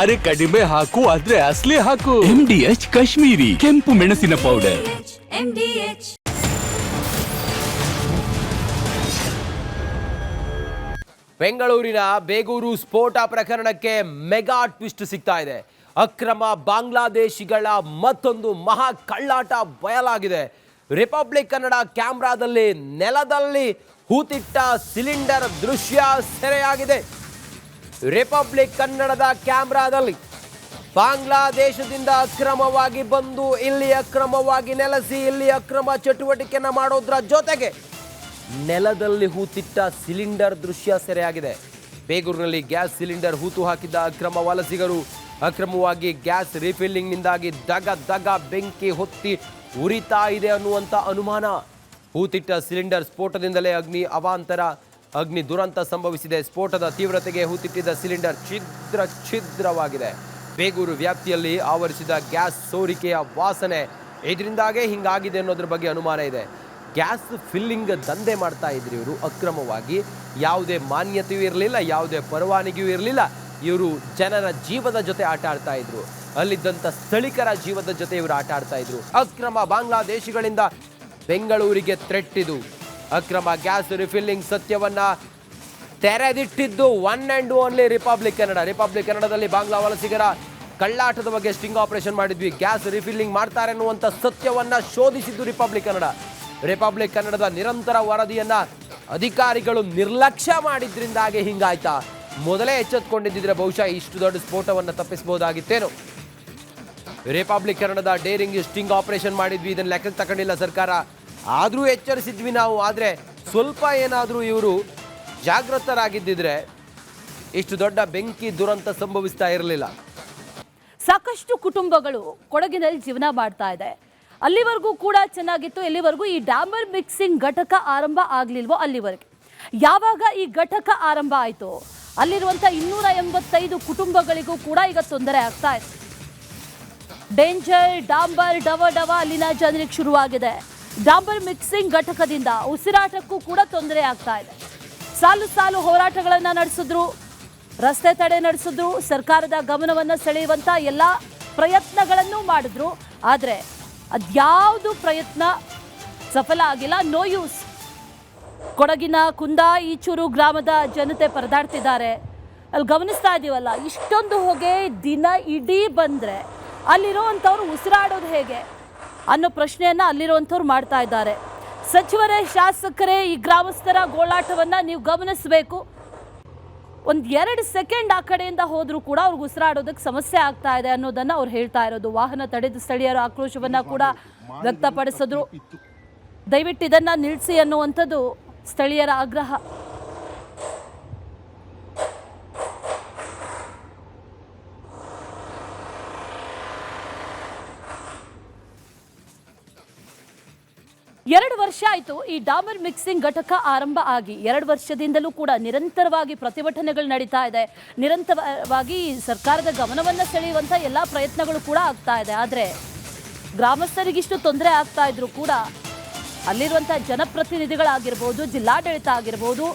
ಅರೆ ಕಡಿಮೆ ಹಾಕು ಆದ್ರೆ ಅಸಲಿ ಹಾಕು. MDH ಕಾಶ್ಮೀರಿ ಕೆಂಪು ಮೆಣಸಿನ ಪೌಡರ್. ಬೆಂಗಳೂರಿನ ಬೇಗೂರು ಸ್ಫೋಟ ಪ್ರಕರಣಕ್ಕೆ ಮೆಗಾ ಟ್ವಿಸ್ಟ್ ಸಿಗ್ತಾ ಇದೆ. ಅಕ್ರಮ ಬಾಂಗ್ಲಾದೇಶಿಗಳ ಮತ್ತೊಂದು ಮಹಾ ಕಳ್ಳಾಟ ಬಯಲಾಗಿದೆ. ರಿಪಬ್ಲಿಕ್ ಕನ್ನಡ ಕ್ಯಾಮ್ರಾದಲ್ಲಿ ನೆಲದಲ್ಲಿ ಹೂತಿಟ್ಟ ಸಿಲಿಂಡರ್ ದೃಶ್ಯ ಸೆರೆಯಾಗಿದೆ. ರಿಪಬ್ಲಿಕ್ ಕನ್ನಡದ ಕ್ಯಾಮ್ರಾದಲ್ಲಿ ಬಾಂಗ್ಲಾದೇಶದಿಂದ ಅಕ್ರಮವಾಗಿ ಬಂದು ಇಲ್ಲಿ ಅಕ್ರಮವಾಗಿ ನೆಲೆಸಿ ಇಲ್ಲಿ ಅಕ್ರಮ ಚಟುವಟಿಕೆಯನ್ನು ಮಾಡೋದ್ರ ಜೊತೆಗೆ ನೆಲದಲ್ಲಿ ಹೂತಿಟ್ಟ ಸಿಲಿಂಡರ್ ದೃಶ್ಯ ಸೆರೆಯಾಗಿದೆ. ಬೇಗೂರಿನಲ್ಲಿ ಗ್ಯಾಸ್ ಸಿಲಿಂಡರ್ ಹೂತು ಹಾಕಿದ್ದ ಅಕ್ರಮ ವಲಸಿಗರು ಅಕ್ರಮವಾಗಿ ಗ್ಯಾಸ್ ರೀಫಿಲ್ಲಿಂಗ್ನಿಂದಾಗಿ ದಗ ಬೆಂಕಿ ಹೊತ್ತಿ ಉರಿತಾ ಇದೆ ಅನ್ನುವಂಥ ಅನುಮಾನ. ಹೂತಿಟ್ಟ ಸಿಲಿಂಡರ್ ಸ್ಫೋಟದಿಂದಲೇ ಅಗ್ನಿ ದುರಂತ ಸಂಭವಿಸಿದೆ. ಸ್ಫೋಟದ ತೀವ್ರತೆಗೆ ಹೂತಿಟ್ಟಿದ್ದ ಸಿಲಿಂಡರ್ ಛಿದ್ರವಾಗಿದೆ. ಬೇಗೂರು ವ್ಯಾಪ್ತಿಯಲ್ಲಿ ಆವರಿಸಿದ ಗ್ಯಾಸ್ ಸೋರಿಕೆಯ ವಾಸನೆ ಇದರಿಂದಾಗೇ ಹಿಂಗಾಗಿದೆ ಅನ್ನೋದ್ರ ಬಗ್ಗೆ ಅನುಮಾನ ಇದೆ. ಗ್ಯಾಸ್ ಫಿಲ್ಲಿಂಗ್ ದಂಧೆ ಮಾಡ್ತಾ ಇದ್ರು ಇವರು ಅಕ್ರಮವಾಗಿ. ಯಾವುದೇ ಮಾನ್ಯತೆಯೂ ಇರಲಿಲ್ಲ, ಯಾವುದೇ ಪರವಾನಗಿಯೂ ಇರಲಿಲ್ಲ. ಇವರು ಜನರ ಜೀವದ ಜೊತೆ ಆಟ ಆಡ್ತಾ ಇದ್ರು. ಅಲ್ಲಿದ್ದಂಥ ಸ್ಥಳೀಕರ ಜೀವದ ಜೊತೆ ಇವರು ಆಟ ಆಡ್ತಾ ಇದ್ರು. ಅಕ್ರಮ ಬಾಂಗ್ಲಾದೇಶಿಗಳಿಂದ ಬೆಂಗಳೂರಿಗೆ ಥ್ರೆಟ್ ಇದು. ಅಕ್ರಮ ಗ್ಯಾಸ್ ರಿಫಿಲ್ಲಿಂಗ್ ಸತ್ಯವನ್ನ ತೆರೆದಿಟ್ಟಿದ್ದು one and only republic Kannada. Republic ಕನ್ನಡದಲ್ಲಿ ಬಾಂಗ್ಲಾ ವಲಸಿಗರ ಕಳ್ಳಾಟದ ಬಗ್ಗೆ ಸ್ಟಿಂಗ್ ಆಪರೇಷನ್ ಮಾಡಿದ್ವಿ. ಗ್ಯಾಸ್ ರಿಫಿಲ್ಲಿಂಗ್ ಮಾಡ್ತಾರೆ ಅನ್ನುವಂಥ ಸತ್ಯವನ್ನ ಶೋಧಿಸಿದ್ದು ರಿಪಬ್ಲಿಕ್ ಕನ್ನಡ. ರಿಪಬ್ಲಿಕ್ ಕನ್ನಡದ ನಿರಂತರ ವರದಿಯನ್ನ ಅಧಿಕಾರಿಗಳು ನಿರ್ಲಕ್ಷ್ಯ ಮಾಡಿದ್ರಿಂದಾಗಿ ಹಿಂಗಾಯ್ತಾ? ಮೊದಲೇ ಎಚ್ಚೆತ್ತುಕೊಂಡಿದ್ದರೆ ಬಹುಶಃ ಇಷ್ಟು ದೊಡ್ಡ ಸ್ಫೋಟವನ್ನು ತಪ್ಪಿಸಬಹುದಾಗಿತ್ತೇನು? ರಿಪಬ್ಲಿಕ್ ಕನ್ನಡದ ಡೇರಿಂಗ್ ಸ್ಟಿಂಗ್ ಆಪರೇಷನ್ ಮಾಡಿದ್ವಿ, ಇದನ್ನು ಲೆಕ್ಕಕ್ಕೆ ತಗೊಂಡಿಲ್ಲ ಸರ್ಕಾರ. ಆದರೂ ಎಚ್ಚರಿಸಿದ್ವಿ ನಾವು. ಆದರೆ ಸ್ವಲ್ಪ ಏನಾದರೂ ಇವರು ಜಾಗೃತರಾಗಿದ್ದಿದ್ರೆ ಇಷ್ಟು ದೊಡ್ಡ ಬೆಂಕಿ ದುರಂತ ಸಂಭವಿಸ್ತಾ ಇರಲಿಲ್ಲ. ಸಾಕಷ್ಟು ಕುಟುಂಬಗಳು ಕೊಡಗಿನಲ್ಲಿ ಜೀವನ ಮಾಡ್ತಾ ಇದೆ. ಅಲ್ಲಿವರೆಗೂ ಕೂಡ ಚೆನ್ನಾಗಿತ್ತು, ಎಲ್ಲಿವರೆಗೂ ಈ ಡಾಂಬರ್ ಮಿಕ್ಸಿಂಗ್ ಘಟಕ ಆರಂಭ ಆಗಲಿಲ್ವೋ ಅಲ್ಲಿವರೆಗೆ. ಯಾವಾಗ ಈ ಘಟಕ ಆರಂಭ ಆಯಿತು ಅಲ್ಲಿರುವಂಥ 285 ಕುಟುಂಬಗಳಿಗೂ ಕೂಡ ಈಗ ತೊಂದರೆ ಆಗ್ತಾ ಇದೆ. ಡೇಂಜರ್ ಡಾಂಬರ್ ಡವ ಅಲ್ಲಿನ ಜನರಿಗೆ ಶುರುವಾಗಿದೆ. ಡಾಂಬರ್ ಮಿಕ್ಸಿಂಗ್ ಘಟಕದಿಂದ ಉಸಿರಾಟಕ್ಕೂ ಕೂಡ ತೊಂದರೆ ಆಗ್ತಾ ಇದೆ. ಸಾಲು ಹೋರಾಟಗಳನ್ನು ನಡೆಸಿದ್ರು, ರಸ್ತೆ ತಡೆ ನಡೆಸಿದ್ರು, ಸರ್ಕಾರದ ಗಮನವನ್ನು ಸೆಳೆಯುವಂಥ ಎಲ್ಲ ಪ್ರಯತ್ನಗಳನ್ನು ಮಾಡಿದ್ರು. ಆದರೆ ಅದ್ಯಾವುದು ಪ್ರಯತ್ನ ಸಫಲ ಆಗಿಲ್ಲ. No use. ಕೊಡಗಿನ ಕುಂದ ಈಚೂರು ಗ್ರಾಮದ ಜನತೆ ಪರದಾಡ್ತಿದ್ದಾರೆ. ಅಲ್ಲಿ ಗಮನಿಸ್ತಾ ಇದ್ದೀವಲ್ಲ, ಇಷ್ಟೊಂದು ಹೊಗೆ ದಿನ ಇಡೀ ಬಂದರೆ ಅಲ್ಲಿರುವಂಥವ್ರು ಉಸಿರಾಡೋದು ಹೇಗೆ ಅನ್ನೋ ಪ್ರಶ್ನೆಯನ್ನು ಅಲ್ಲಿರುವಂಥವ್ರು ಮಾಡ್ತಾ ಇದ್ದಾರೆ. ಸಚಿವರೇ, ಶಾಸಕರೇ, ಈ ಗ್ರಾಮಸ್ಥರ ಗೋಳಾಟವನ್ನು ನೀವು ಗಮನಿಸಬೇಕು. 1-2 ಸೆಕೆಂಡ್ ಆ ಕಡೆಯಿಂದ ಹೋದರೂ ಕೂಡ ಅವ್ರಿಗೆ ಉಸಿರಾಡೋದಕ್ಕೆ ಸಮಸ್ಯೆ ಆಗ್ತಾ ಇದೆ ಅನ್ನೋದನ್ನು ಅವ್ರು ಹೇಳ್ತಾ ಇರೋದು. ವಾಹನ ತಡೆದು ಸ್ಥಳೀಯರು ಆಕ್ರೋಶವನ್ನು ಕೂಡ ವ್ಯಕ್ತಪಡಿಸಿದ್ರು. ದಯವಿಟ್ಟು ಇದನ್ನು ನಿಲ್ಲಿಸಿ ಅನ್ನುವಂಥದ್ದು ಸ್ಥಳೀಯರ ಆಗ್ರಹ. ಎರಡು ವರ್ಷ ಆಯಿತು ಈ ಡಾಂಬರ್ ಮಿಕ್ಸಿಂಗ್ ಘಟಕ ಆರಂಭ ಆಗಿ. 2 ವರ್ಷದಿಂದಲೂ ಕೂಡ ನಿರಂತರವಾಗಿ ಪ್ರತಿಭಟನೆಗಳು ನಡೀತಾ ಇದೆ. ನಿರಂತರವಾಗಿ ಸರ್ಕಾರದ ಗಮನವನ್ನು ಸೆಳೆಯುವಂಥ ಎಲ್ಲ ಪ್ರಯತ್ನಗಳು ಕೂಡ ಆಗ್ತಾ ಇದೆ. ಆದರೆ ಗ್ರಾಮಸ್ಥರಿಗಿಷ್ಟು ತೊಂದರೆ ಆಗ್ತಾ ಇದ್ರು ಕೂಡ ಅಲ್ಲಿರುವಂಥ ಜನಪ್ರತಿನಿಧಿಗಳಾಗಿರ್ಬೋದು, ಜಿಲ್ಲಾಡಳಿತ ಆಗಿರ್ಬೋದು,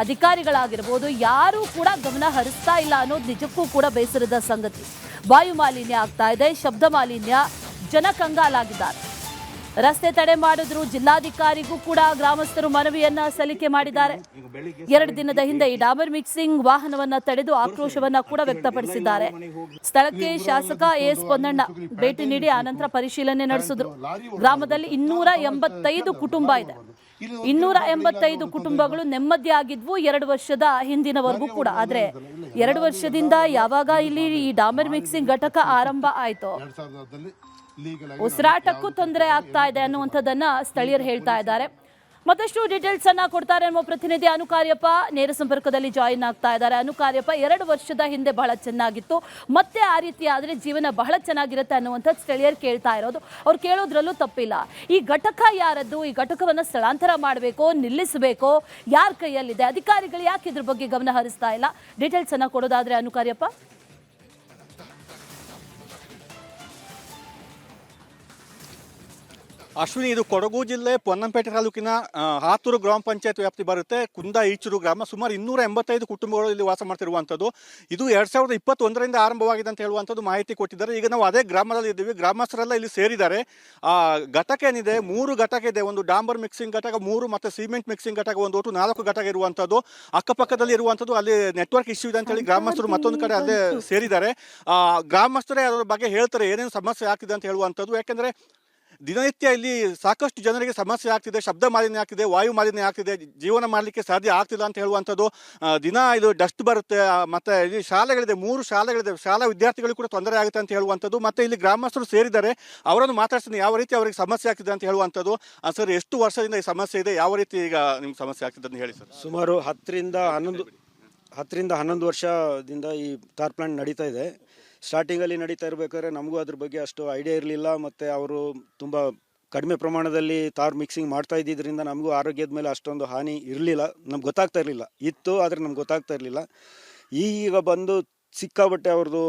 ಅಧಿಕಾರಿಗಳಾಗಿರ್ಬೋದು, ಯಾರೂ ಕೂಡ ಗಮನ ಹರಿಸ್ತಾ ಇಲ್ಲ ಅನ್ನೋದು ನಿಜಕ್ಕೂ ಕೂಡ ಬೇಸರದ ಸಂಗತಿ. ವಾಯು ಮಾಲಿನ್ಯ ಆಗ್ತಾ ಇದೆ, ಶಬ್ದ ಮಾಲಿನ್ಯ, ಜನ ಕಂಗಾಲಾಗಿದ್ದಾರೆ. ರಸ್ತೆ ತಡೆ ಮಾಡಿದ್ರು. ಜಿಲ್ಲಾಧಿಕಾರಿಗೂ ಕೂಡ ಗ್ರಾಮಸ್ಥರು ಮನವಿಯನ್ನ ಸಲ್ಲಿಕೆ ಮಾಡಿದ್ದಾರೆ. 2 ದಿನದ ಹಿಂದೆ ಈ ಡಾಂಬರ್ ಮಿಕ್ಸಿಂಗ್ ವಾಹನವನ್ನ ತಡೆದು ಆಕ್ರೋಶವನ್ನ ಕೂಡ ವ್ಯಕ್ತಪಡಿಸಿದ್ದಾರೆ. ಸ್ಥಳಕ್ಕೆ ಶಾಸಕ ಎಸ್ ಪೊನ್ನಣ್ಣ ಭೇಟಿ ನೀಡಿ ಆನಂತರ ಪರಿಶೀಲನೆ ನಡೆಸಿದ್ರು. ಗ್ರಾಮದಲ್ಲಿ 285 ಕುಟುಂಬ ಇದೆ. 285 ಕುಟುಂಬಗಳು ನೆಮ್ಮದಿಯಾಗಿದ್ವು 2 ವರ್ಷದ ಹಿಂದಿನವರೆಗೂ ಕೂಡ. ಆದ್ರೆ 2 ವರ್ಷದಿಂದ ಯಾವಾಗ ಇಲ್ಲಿ ಈ ಡಾಂಬರ್ ಮಿಕ್ಸಿಂಗ್ ಘಟಕ ಆರಂಭ ಆಯ್ತೋ ಉಸಿರಾಟಕ್ಕೂ ತೊಂದರೆ ಆಗ್ತಾ ಇದೆ ಅನ್ನುವಂಥದ್ದನ್ನ ಸ್ಥಳೀಯರು ಹೇಳ್ತಾ ಇದ್ದಾರೆ. ಮತ್ತಷ್ಟು ಡೀಟೇಲ್ಸ್ ಅನ್ನ ಕೊಡ್ತಾರೆ ನಮ್ಮ ಪ್ರತಿನಿಧಿ ಅನುಕಾರ್ಯಪ್ಪ ನೇರ ಸಂಪರ್ಕದಲ್ಲಿ ಜಾಯಿನ್ ಆಗ್ತಾ ಇದ್ದಾರೆ. ಅನುಕಾರ್ಯಪ್ಪ, 2 ವರ್ಷದ ಹಿಂದೆ ಬಹಳ ಚೆನ್ನಾಗಿತ್ತು, ಮತ್ತೆ ಆ ರೀತಿ ಆದರೆ ಜೀವನ ಬಹಳ ಚೆನ್ನಾಗಿರುತ್ತೆ ಅನ್ನುವಂಥದ್ದು ಸ್ಥಳೀಯರು ಕೇಳ್ತಾ ಇರೋದು. ಅವ್ರು ಕೇಳೋದ್ರಲ್ಲೂ ತಪ್ಪಿಲ್ಲ. ಈ ಘಟಕ ಯಾರದ್ದು? ಈ ಘಟಕವನ್ನು ಸ್ಥಳಾಂತರ ಮಾಡಬೇಕೋ ನಿಲ್ಲಿಸಬೇಕೋ ಯಾರ ಕೈಯಲ್ಲಿದೆ? ಅಧಿಕಾರಿಗಳು ಯಾಕೆ ಇದ್ರ ಬಗ್ಗೆ ಗಮನ ಹರಿಸ್ತಾ ಇಲ್ಲ? ಡೀಟೇಲ್ಸ್ ಅನ್ನ ಕೊಡೋದಾದ್ರೆ ಅನುಕಾರ್ಯಪ್ಪ. ಅಶ್ವಿನಿ, ಇದು ಕೊಡಗು ಜಿಲ್ಲೆ ಪೊನ್ನಂಪೇಟೆ ತಾಲೂಕಿನ ಹಾತೂರು ಗ್ರಾಮ ಪಂಚಾಯತ್ ವ್ಯಾಪ್ತಿ ಬರುತ್ತೆ. ಕುಂದ ಈಚೂರು ಗ್ರಾಮ. ಸುಮಾರು 285 ಕುಟುಂಬಗಳು ಇಲ್ಲಿ ವಾಸ ಮಾಡ್ತಿರುವಂಥದ್ದು. ಇದು 2021ರಿಂದ ಆರಂಭವಾಗಿದೆ ಅಂತ ಹೇಳುವಂಥದ್ದು ಮಾಹಿತಿ ಕೊಟ್ಟಿದ್ದಾರೆ. ಈಗ ನಾವು ಅದೇ ಗ್ರಾಮದಲ್ಲಿ ಇದ್ದೀವಿ. ಗ್ರಾಮಸ್ಥರೆಲ್ಲ ಇಲ್ಲಿ ಸೇರಿದ್ದಾರೆ. ಘಟಕ ಏನಿದೆ, 3 ಘಟಕ ಇದೆ. ಒಂದು ಡಾಂಬರ್ ಮಿಕ್ಸಿಂಗ್ ಘಟಕ 3 ಮತ್ತು ಸಿಮೆಂಟ್ ಮಿಕ್ಸಿಂಗ್ ಘಟಕ ಒಂದು ಒಟ್ಟು 4 ಘಟಕ ಇರುವಂಥದ್ದು. ಅಕ್ಕಪಕ್ಕದಲ್ಲಿ ಇರುವಂಥದ್ದು ಅಲ್ಲಿ ನೆಟ್ವರ್ಕ್ ಇಶ್ಯೂ ಇದೆ ಅಂತ ಹೇಳಿ ಗ್ರಾಮಸ್ಥರು ಮತ್ತೊಂದು ಕಡೆ ಅಲ್ಲೇ ಸೇರಿದ್ದಾರೆ. ಗ್ರಾಮಸ್ಥರೇ ಅದರ ಬಗ್ಗೆ ಹೇಳ್ತಾರೆ ಏನೇನು ಸಮಸ್ಯೆ ಆಗ್ತಿದೆ ಅಂತ ಹೇಳುವಂಥದ್ದು. ಯಾಕೆಂದರೆ ದಿನನಿತ್ಯ ಇಲ್ಲಿ ಸಾಕಷ್ಟು ಜನರಿಗೆ ಸಮಸ್ಯೆ ಆಗ್ತಿದೆ. ಶಬ್ದ ಮಾಲಿನ್ಯ ಆಗ್ತಿದೆ, ವಾಯು ಮಾಲಿನ್ಯ ಆಗ್ತಿದೆ, ಜೀವನ ಮಾಡಲಿಕ್ಕೆ ಸಾಧ್ಯ ಆಗ್ತಿಲ್ಲ ಅಂತ ಹೇಳುವಂಥದ್ದು. ದಿನ ಇದು ಡಸ್ಟ್ ಬರುತ್ತೆ. ಮತ್ತು ಇಲ್ಲಿ ಶಾಲೆಗಳಿದೆ, 3 ಶಾಲೆಗಳಿದೆ. ಶಾಲಾ ವಿದ್ಯಾರ್ಥಿಗಳಿಗೂ ಕೂಡ ತೊಂದರೆ ಆಗುತ್ತೆ ಅಂತ ಹೇಳುವಂಥದ್ದು. ಮತ್ತು ಇಲ್ಲಿ ಗ್ರಾಮಸ್ಥರು ಸೇರಿದ್ದಾರೆ. ಅವರನ್ನು ಮಾತಾಡ್ತೀನಿ ಯಾವ ರೀತಿ ಅವರಿಗೆ ಸಮಸ್ಯೆ ಆಗ್ತಿದೆ ಅಂತ ಹೇಳುವಂಥದ್ದು. ಸರ್, ಎಷ್ಟು ವರ್ಷದಿಂದ ಈ ಸಮಸ್ಯೆ ಇದೆ, ಯಾವ ರೀತಿ ಈಗ ನಿಮ್ಗೆ ಸಮಸ್ಯೆ ಆಗ್ತಿದೆ ಅಂತ ಹೇಳಿ ಸರ್. ಸುಮಾರು 10ರಿಂದ 11 ವರ್ಷದಿಂದ ಈ ತಾರ್ ಪ್ಲಾಂಟ್ ನಡೀತಾ ಇದೆ. ಸ್ಟಾರ್ಟಿಂಗಲ್ಲಿ ನಡೀತಾ ಇರಬೇಕಾದ್ರೆ ನಮಗೂ ಅದ್ರ ಬಗ್ಗೆ ಅಷ್ಟು ಐಡಿಯಾ ಇರಲಿಲ್ಲ. ಮತ್ತು ಅವರು ತುಂಬ ಕಡಿಮೆ ಪ್ರಮಾಣದಲ್ಲಿ ತಾರ್ ಮಿಕ್ಸಿಂಗ್ ಮಾಡ್ತಾ ಇದ್ದಿದ್ದರಿಂದ ನಮಗೂ ಆರೋಗ್ಯದ ಮೇಲೆ ಅಷ್ಟೊಂದು ಹಾನಿ ಇರಲಿಲ್ಲ. ನಮ್ಗೆ ಗೊತ್ತಾಗ್ತಾ ಇರಲಿಲ್ಲ. ಇತ್ತು, ಆದರೆ ನಮ್ಗೆ ಗೊತ್ತಾಗ್ತಾ ಇರಲಿಲ್ಲ. ಈಗ ಬಂದು ಸಿಕ್ಕಾಬಟ್ಟೆ ಅವ್ರದ್ದು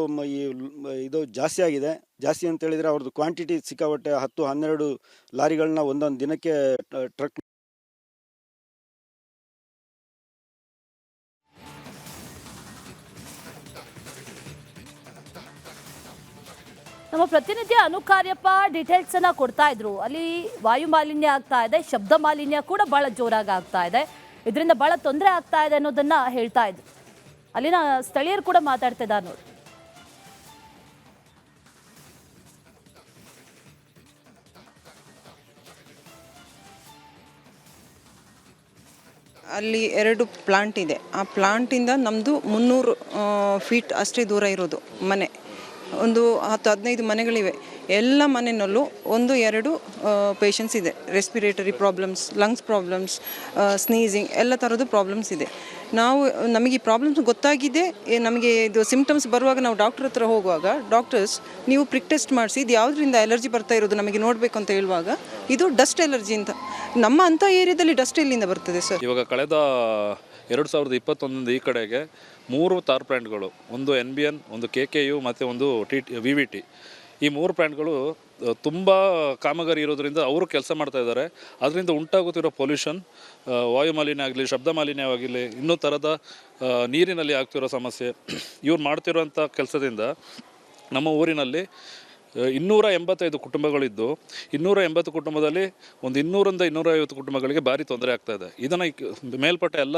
ಇದು ಜಾಸ್ತಿ ಆಗಿದೆ. ಜಾಸ್ತಿ ಅಂತೇಳಿದರೆ ಅವ್ರದ್ದು ಕ್ವಾಂಟಿಟಿ ಸಿಕ್ಕಾಬಟ್ಟೆ 10-12 ಲಾರಿಗಳನ್ನ ಒಂದೊಂದು ದಿನಕ್ಕೆ ಟ್ರಕ್. ನಮ್ಮ ಪ್ರತಿನಿಧಿ ಅನುಕಾರ್ಯಪ್ಪ ಡೀಟೇಲ್ಸ್ ಅನ್ನ ಕೊಡ್ತಾ ಇದ್ರು. ಅಲ್ಲಿ ವಾಯು ಮಾಲಿನ್ಯ ಆಗ್ತಾ ಇದೆ, ಶಬ್ದ ಮಾಲಿನ್ಯ ಕೂಡ ಬಹಳ ಜೋರಾಗಿ ಆಗ್ತಾ ಇದೆ, ಇದರಿಂದ ಬಹಳ ತೊಂದರೆ ಆಗ್ತಾ ಇದೆ ಅನ್ನೋದನ್ನ ಹೇಳ್ತಾ ಇದ್ರು. ಅಲ್ಲಿನ ಸ್ಥಳೀಯರು ಕೂಡ ಮಾತಾಡ್ತಿದ್ದಾರೆ ನೋಡಿ. ಅಲ್ಲಿ 2 ಪ್ಲಾಂಟ್ ಇದೆ. ಆ ಪ್ಲಾಂಟಿಂದ ನಮ್ಮದು 300 ಫೀಟ್ ಅಷ್ಟೇ ದೂರ ಇರೋದು ಮನೆ. ಒಂದು 10-15 ಮನೆಗಳಿವೆ. ಎಲ್ಲ ಮನೆಯಲ್ಲೂ 1-2 ಪೇಷಂಟ್ಸ್ ಇದೆ. Respiratory problems, lungs problems, sneezing ಎಲ್ಲ ಥರದ್ದು ಪ್ರಾಬ್ಲಮ್ಸ್ ಇದೆ. ನಮಗೆ ಈ ಪ್ರಾಬ್ಲಮ್ಸ್ ಗೊತ್ತಾಗಿದೆ. ನಮಗೆ ಇದು ಸಿಮ್ಟಮ್ಸ್ ಬರುವಾಗ ನಾವು ಡಾಕ್ಟರ್ ಹತ್ರ ಹೋಗುವಾಗ ಡಾಕ್ಟರ್ಸ್ ನೀವು ಪ್ರಿಕ್ ಟೆಸ್ಟ್ ಮಾಡಿಸಿ ಇದು ಯಾವುದರಿಂದ ಅಲರ್ಜಿ ಬರ್ತಾ ಇರೋದು ನಮಗೆ ನೋಡಬೇಕು ಅಂತ ಹೇಳುವಾಗ ಇದು ಡಸ್ಟ್ ಅಲರ್ಜಿ ಅಂತ. ನಮ್ಮ ಅಂಥ ಏರಿಯಾದಲ್ಲಿ ಡಸ್ಟ್ ಎಲ್ಲಿಂದ ಬರ್ತದೆ ಸರ್? ಇವಾಗ ಕಳೆದ 2021 ಈ ಕಡೆಗೆ 3 ತಾರ್ ಪ್ಲಾಂಟ್ಗಳು, ಒಂದು NBN, ಒಂದು KKU ಮತ್ತು ಒಂದು VVT, ಈ 3 ಪ್ಲಾಂಟ್ಗಳು ತುಂಬ ಕಾಮಗಾರಿ ಇರೋದ್ರಿಂದ ಅವರು ಕೆಲಸ ಮಾಡ್ತಾ ಇದ್ದಾರೆ. ಅದರಿಂದ ಉಂಟಾಗುತ್ತಿರೋ ಪೊಲ್ಯೂಷನ್, ವಾಯು ಮಾಲಿನ್ಯ ಆಗಲಿ, ಶಬ್ದ ಮಾಲಿನ್ಯವಾಗಿರಲಿ, ಇನ್ನೂ ಥರದ ನೀರಿನಲ್ಲಿ ಆಗ್ತಿರೋ ಸಮಸ್ಯೆ, ಇವ್ರು ಮಾಡ್ತಿರೋಂಥ ಕೆಲಸದಿಂದ ನಮ್ಮ ಊರಿನಲ್ಲಿ 285 ಕುಟುಂಬಗಳಿದ್ದು 280 ಕುಟುಂಬದಲ್ಲಿ ಒಂದು 200ರಿಂದ 250 ಕುಟುಂಬಗಳಿಗೆ ಭಾರಿ ತೊಂದರೆ ಆಗ್ತಾ ಇದೆ. ಇದನ್ನು ಮೇಲ್ಪಟ್ಟ ಎಲ್ಲ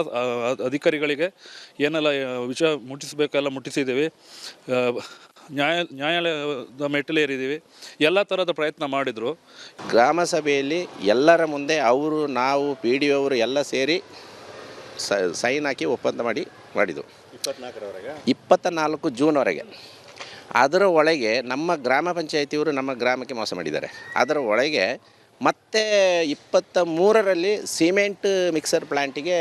ಅಧಿಕಾರಿಗಳಿಗೆ ಏನೆಲ್ಲ ವಿಷಯ ಮುಟ್ಟಿಸಬೇಕೆಲ್ಲ ಮುಟ್ಟಿಸಿದ್ದೀವಿ. ನ್ಯಾಯಾಲಯದ ಮೆಟ್ಟಿಲೇರಿದ್ದೀವಿ. ಎಲ್ಲ ಥರದ ಪ್ರಯತ್ನ ಮಾಡಿದರು. ಗ್ರಾಮ ಸಭೆಯಲ್ಲಿ ಎಲ್ಲರ ಮುಂದೆ ನಾವು PDO ಅವರು ಎಲ್ಲ ಸೇರಿ ಸೈನ್ ಹಾಕಿ ಒಪ್ಪಂದ ಮಾಡಿದ್ದು 24 ಜೂನ್ವರೆಗೆ. ಅದರ ಒಳಗೆ ನಮ್ಮ ಗ್ರಾಮ ಪಂಚಾಯಿತಿಯವರು ನಮ್ಮ ಗ್ರಾಮಕ್ಕೆ ಮೋಸ ಮಾಡಿದ್ದಾರೆ. ಅದರ ಒಳಗೆ ಮತ್ತೆ 23ರಲ್ಲಿ ಸಿಮೆಂಟ್ ಮಿಕ್ಸರ್ ಪ್ಲ್ಯಾಂಟಿಗೆ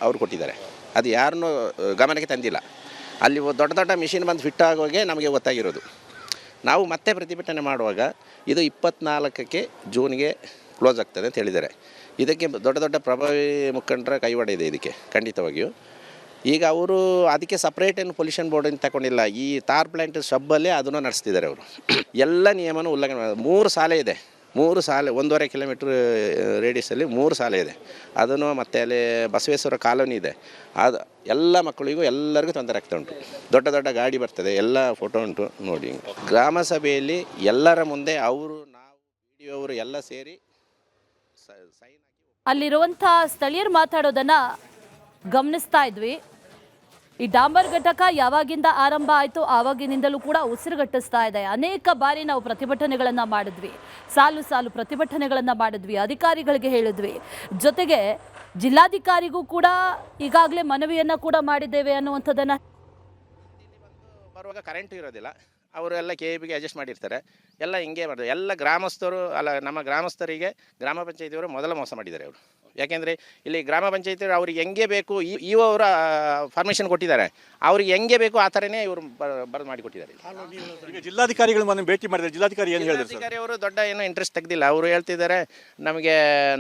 ಅವರು ಕೊಟ್ಟಿದ್ದಾರೆ. ಅದು ಯಾರನ್ನೂ ಗಮನಕ್ಕೆ ತಂದಿಲ್ಲ. ಅಲ್ಲಿ ದೊಡ್ಡ ದೊಡ್ಡ ಮಿಷಿನ್ ಬಂದು ಫಿಟ್ ಆಗೋಗೆ ನಮಗೆ ಗೊತ್ತಾಗಿರೋದು. ನಾವು ಮತ್ತೆ ಪ್ರತಿಭಟನೆ ಮಾಡುವಾಗ ಇದು 24ಕ್ಕೆ ಜೂನ್ಗೆ ಕ್ಲೋಸ್ ಆಗ್ತದೆ ಅಂತ ಹೇಳಿದ್ದಾರೆ. ಇದಕ್ಕೆ ದೊಡ್ಡ ದೊಡ್ಡ ಪ್ರಭಾವಿ ಮುಖಂಡರ ಕೈವಾಡ ಇದೆ ಇದಕ್ಕೆ ಖಂಡಿತವಾಗಿಯೂ. ಈಗ ಅವರು ಅದಕ್ಕೆ ಸಪ್ರೇಟ್ ಏನು ಪೊಲ್ಯೂಷನ್ ಬೋರ್ಡ್ ಅಂತ ತಗೊಂಡಿಲ್ಲ. ಈ ತಾರ್ ಪ್ಲ್ಯಾಂಟ್ ಸಬ್ಬಲ್ಲೇ ಅದನ್ನು ನಡೆಸ್ತಿದ್ದಾರೆ ಅವರು. ಎಲ್ಲ ನಿಯಮನೂ ಉಲ್ಲಂಘನೆ. 3 ಶಾಲೆ ಇದೆ, 3 ಶಾಲೆ 1.5 ಕಿಲೋಮೀಟ್ರ್ ರೇಡಿಯಸಲ್ಲಿ 3 ಶಾಲೆ ಇದೆ. ಅದನ್ನು ಮತ್ತು ಅಲ್ಲಿ ಬಸವೇಶ್ವರ ಕಾಲೋನಿ ಇದೆ. ಅದು ಎಲ್ಲ ಮಕ್ಕಳಿಗೂ ಎಲ್ಲರಿಗೂ ತೊಂದರೆ ಆಗ್ತಾ ಉಂಟು. ದೊಡ್ಡ ದೊಡ್ಡ ಗಾಡಿ ಬರ್ತದೆ, ಎಲ್ಲ ಫೋಟೋ ಉಂಟು ನೋಡಿ. ಗ್ರಾಮ ಸಭೆಯಲ್ಲಿ ಎಲ್ಲರ ಮುಂದೆ ನಾವು PDO ಅವರು ಎಲ್ಲ ಸೇರಿ ಸೈನ್ ಹಾಕಿ ಅಲ್ಲಿರುವಂಥ ಸ್ಥಳೀಯರು ಮಾತಾಡೋದನ್ನ ಗಮನಿಸ್ತಾ ಇದ್ವಿ. ಈ ಡಾಂಬರ್ ಘಟಕ ಯಾವಾಗಿಂದ ಆರಂಭ ಆಯಿತು ಆವಾಗಿನಿಂದಲೂ ಕೂಡ ಉಸಿರುಗಟ್ಟಿಸ್ತಾ ಇದೆ. ಅನೇಕ ಬಾರಿ ನಾವು ಪ್ರತಿಭಟನೆಗಳನ್ನು ಮಾಡಿದ್ವಿ, ಸಾಲು ಪ್ರತಿಭಟನೆಗಳನ್ನು ಮಾಡಿದ್ವಿ, ಅಧಿಕಾರಿಗಳಿಗೆ ಹೇಳಿದ್ವಿ. ಜೊತೆಗೆ ಜಿಲ್ಲಾಧಿಕಾರಿಗೂ ಕೂಡ ಈಗಾಗಲೇ ಮನವಿಯನ್ನು ಕೂಡ ಮಾಡಿದ್ದೇವೆ ಅನ್ನುವಂಥದ್ದನ್ನು. ಬರುವಾಗ ಕರೆಂಟ್ ಇರೋದಿಲ್ಲ, ಅವರೆಲ್ಲ KEBಗೆ ಅಡ್ಜಸ್ಟ್ ಮಾಡಿರ್ತಾರೆ. ಎಲ್ಲ ಹಿಂಗೆ ಮಾಡಿದ್ರು. ಎಲ್ಲ ಗ್ರಾಮಸ್ಥರು ನಮ್ಮ ಗ್ರಾಮಸ್ಥರಿಗೆ ಗ್ರಾಮ ಪಂಚಾಯತಿಯವರು ಮೊದಲ ಮೋಸ ಮಾಡಿದ್ದಾರೆ ಅವರು. ಯಾಕೆಂದರೆ ಇಲ್ಲಿ ಗ್ರಾಮ ಪಂಚಾಯತಿಯವರು ಅವ್ರಿಗೆ ಹೆಂಗೆ ಬೇಕು ಇವ ಅವರ ಪರ್ಮಿಷನ್ ಕೊಟ್ಟಿದ್ದಾರೆ. ಅವ್ರಿಗೆ ಹೆಂಗೆ ಬೇಕು ಆ ಥರನೇ ಇವರು ಬರೆದು ಮಾಡಿಕೊಟ್ಟಿದ್ದಾರೆ. ಈಗ ಜಿಲ್ಲಾಧಿಕಾರಿಗಳು ಮೊನ್ನೆ ಭೇಟಿ ಮಾಡಿದ್ದಾರೆ. ಜಿಲ್ಲಾಧಿಕಾರಿ ಏನು ಹೇಳಿದ್ರು? ಜಿಲ್ಲಾಧಿಕಾರಿ ಅವರು ದೊಡ್ಡ ಏನೋ ಇಂಟ್ರೆಸ್ಟ್ ತೆಗೆದಿಲ್ಲ. ಅವರು ಹೇಳ್ತಿದ್ದಾರೆ ನಮಗೆ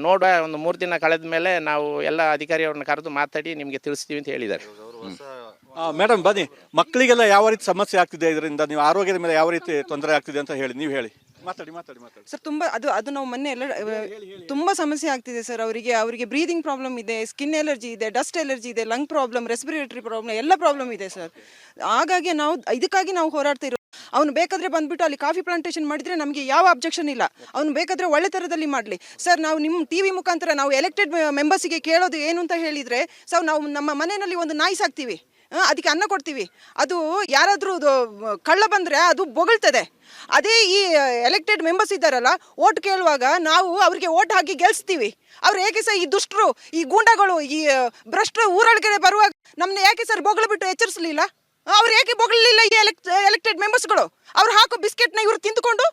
ನೋಡುವ ಒಂದು 3 ದಿನ ಕಳೆದ ಮೇಲೆ ನಾವು ಎಲ್ಲ ಅಧಿಕಾರಿಯವ್ರನ್ನ ಕರೆದು ಮಾತಾಡಿ ನಿಮಗೆ ತಿಳಿಸ್ತೀವಿ ಅಂತ ಹೇಳಿದ್ದಾರೆ. ಮೇಡಮ್ ಬನ್ನಿ, ಮಕ್ಕಳಿಗೆಲ್ಲ ಯಾವ ರೀತಿ ಸಮಸ್ಯೆ ಆಗ್ತಿದೆ, ಇದರಿಂದ ನೀವು ಆರೋಗ್ಯದ ಮೇಲೆ ಯಾವ ರೀತಿ ತೊಂದರೆ ಆಗ್ತಿದೆ ಅಂತ ಹೇಳಿ ನೀವು ಹೇಳಿ. ಮಾತಾಡಿ ಸರ್ ತುಂಬ ಅದು ನಾವು ಮೊನ್ನೆ ಎಲ್ಲ ತುಂಬ ಸಮಸ್ಯೆ ಆಗ್ತಿದೆ ಸರ್. ಅವರಿಗೆ ಬ್ರೀದಿಂಗ್ ಪ್ರಾಬ್ಲಮ್ ಇದೆ, ಸ್ಕಿನ್ ಎಲರ್ಜಿ ಇದೆ, ಡಸ್ಟ್ ಎಲರ್ಜಿ ಇದೆ, ಲಂಗ್ ಪ್ರಾಬ್ಲಮ್, ರೆಸ್ಪಿರೇಟರಿ ಪ್ರಾಬ್ಲಮ್ ಎಲ್ಲ ಪ್ರಾಬ್ಲಮ್ ಇದೆ ಸರ್. ಹಾಗಾಗಿ ಇದಕ್ಕಾಗಿ ನಾವು ಹೋರಾಡ್ತಾ ಇರೋದು. ಅವನು ಬೇಕಾದ್ರೆ ಬಂದ್ಬಿಟ್ಟು ಅಲ್ಲಿ ಕಾಫಿ ಪ್ಲಾಂಟೇಶನ್ ಮಾಡಿದ್ರೆ ನಮಗೆ ಯಾವ ಅಬ್ಜೆಕ್ಷನ್ ಇಲ್ಲ. ಅವನು ಬೇಕಾದ್ರೆ ಒಳ್ಳೆ ಥರದಲ್ಲಿ ಮಾಡಲಿ ಸರ್. ನಾವು ನಿಮ್ಮ ಟಿವಿ ಮುಖಾಂತರ ನಾವು ಎಲೆಕ್ಟೆಡ್ ಮೆಂಬರ್ಸಿಗೆ ಕೇಳೋದು ಏನು ಅಂತ ಹೇಳಿದರೆ, ಸರ್ ನಾವು ನಮ್ಮ ಮನೆಯಲ್ಲಿ ಒಂದು ನಾಯಿ ಸಾಕ್ತೀವಿ, ಅದಕ್ಕೆ ಅನ್ನ ಕೊಡ್ತೀವಿ, ಅದು ಯಾರಾದರೂ ಕಳ್ಳ ಬಂದರೆ ಅದು ಬೊಗಳ್ತದೆ. ಅದೇ ಈ ಎಲೆಕ್ಟೆಡ್ ಮೆಂಬರ್ಸ್ ಇದ್ದಾರಲ್ಲ, ಓಟ್ ಕೇಳುವಾಗ ನಾವು ಅವರಿಗೆ ಓಟ್ ಹಾಕಿ ಗೆಲ್ಸ್ತೀವಿ. ಅವ್ರು ಹೇಗೆ ಸರ್ ಈ ದುಷ್ಟರು, ಈ ಗೂಂಡಗಳು, ಈ ಭ್ರಷ್ಟರು ಊರೊಳಗಡೆ ಬರುವಾಗ ನಮ್ಮನ್ನ ಯಾಕೆ ಸರ್ ಬೊಗಳು ಬಿಟ್ಟು ಎಚ್ಚರಿಸಲಿಲ್ಲ? ಅವ್ರು ಏಕೆ ಬೊಗಳಲಿಲ್ಲ? ಈ ಎಲೆಕ್ಟೆಡ್ ಮೆಂಬರ್ಸ್ಗಳು ಅವ್ರು ಹಾಕೋ ಬಿಸ್ಕೆಟ್ನ ಇವರು ತಿಂದುಕೊಂಡು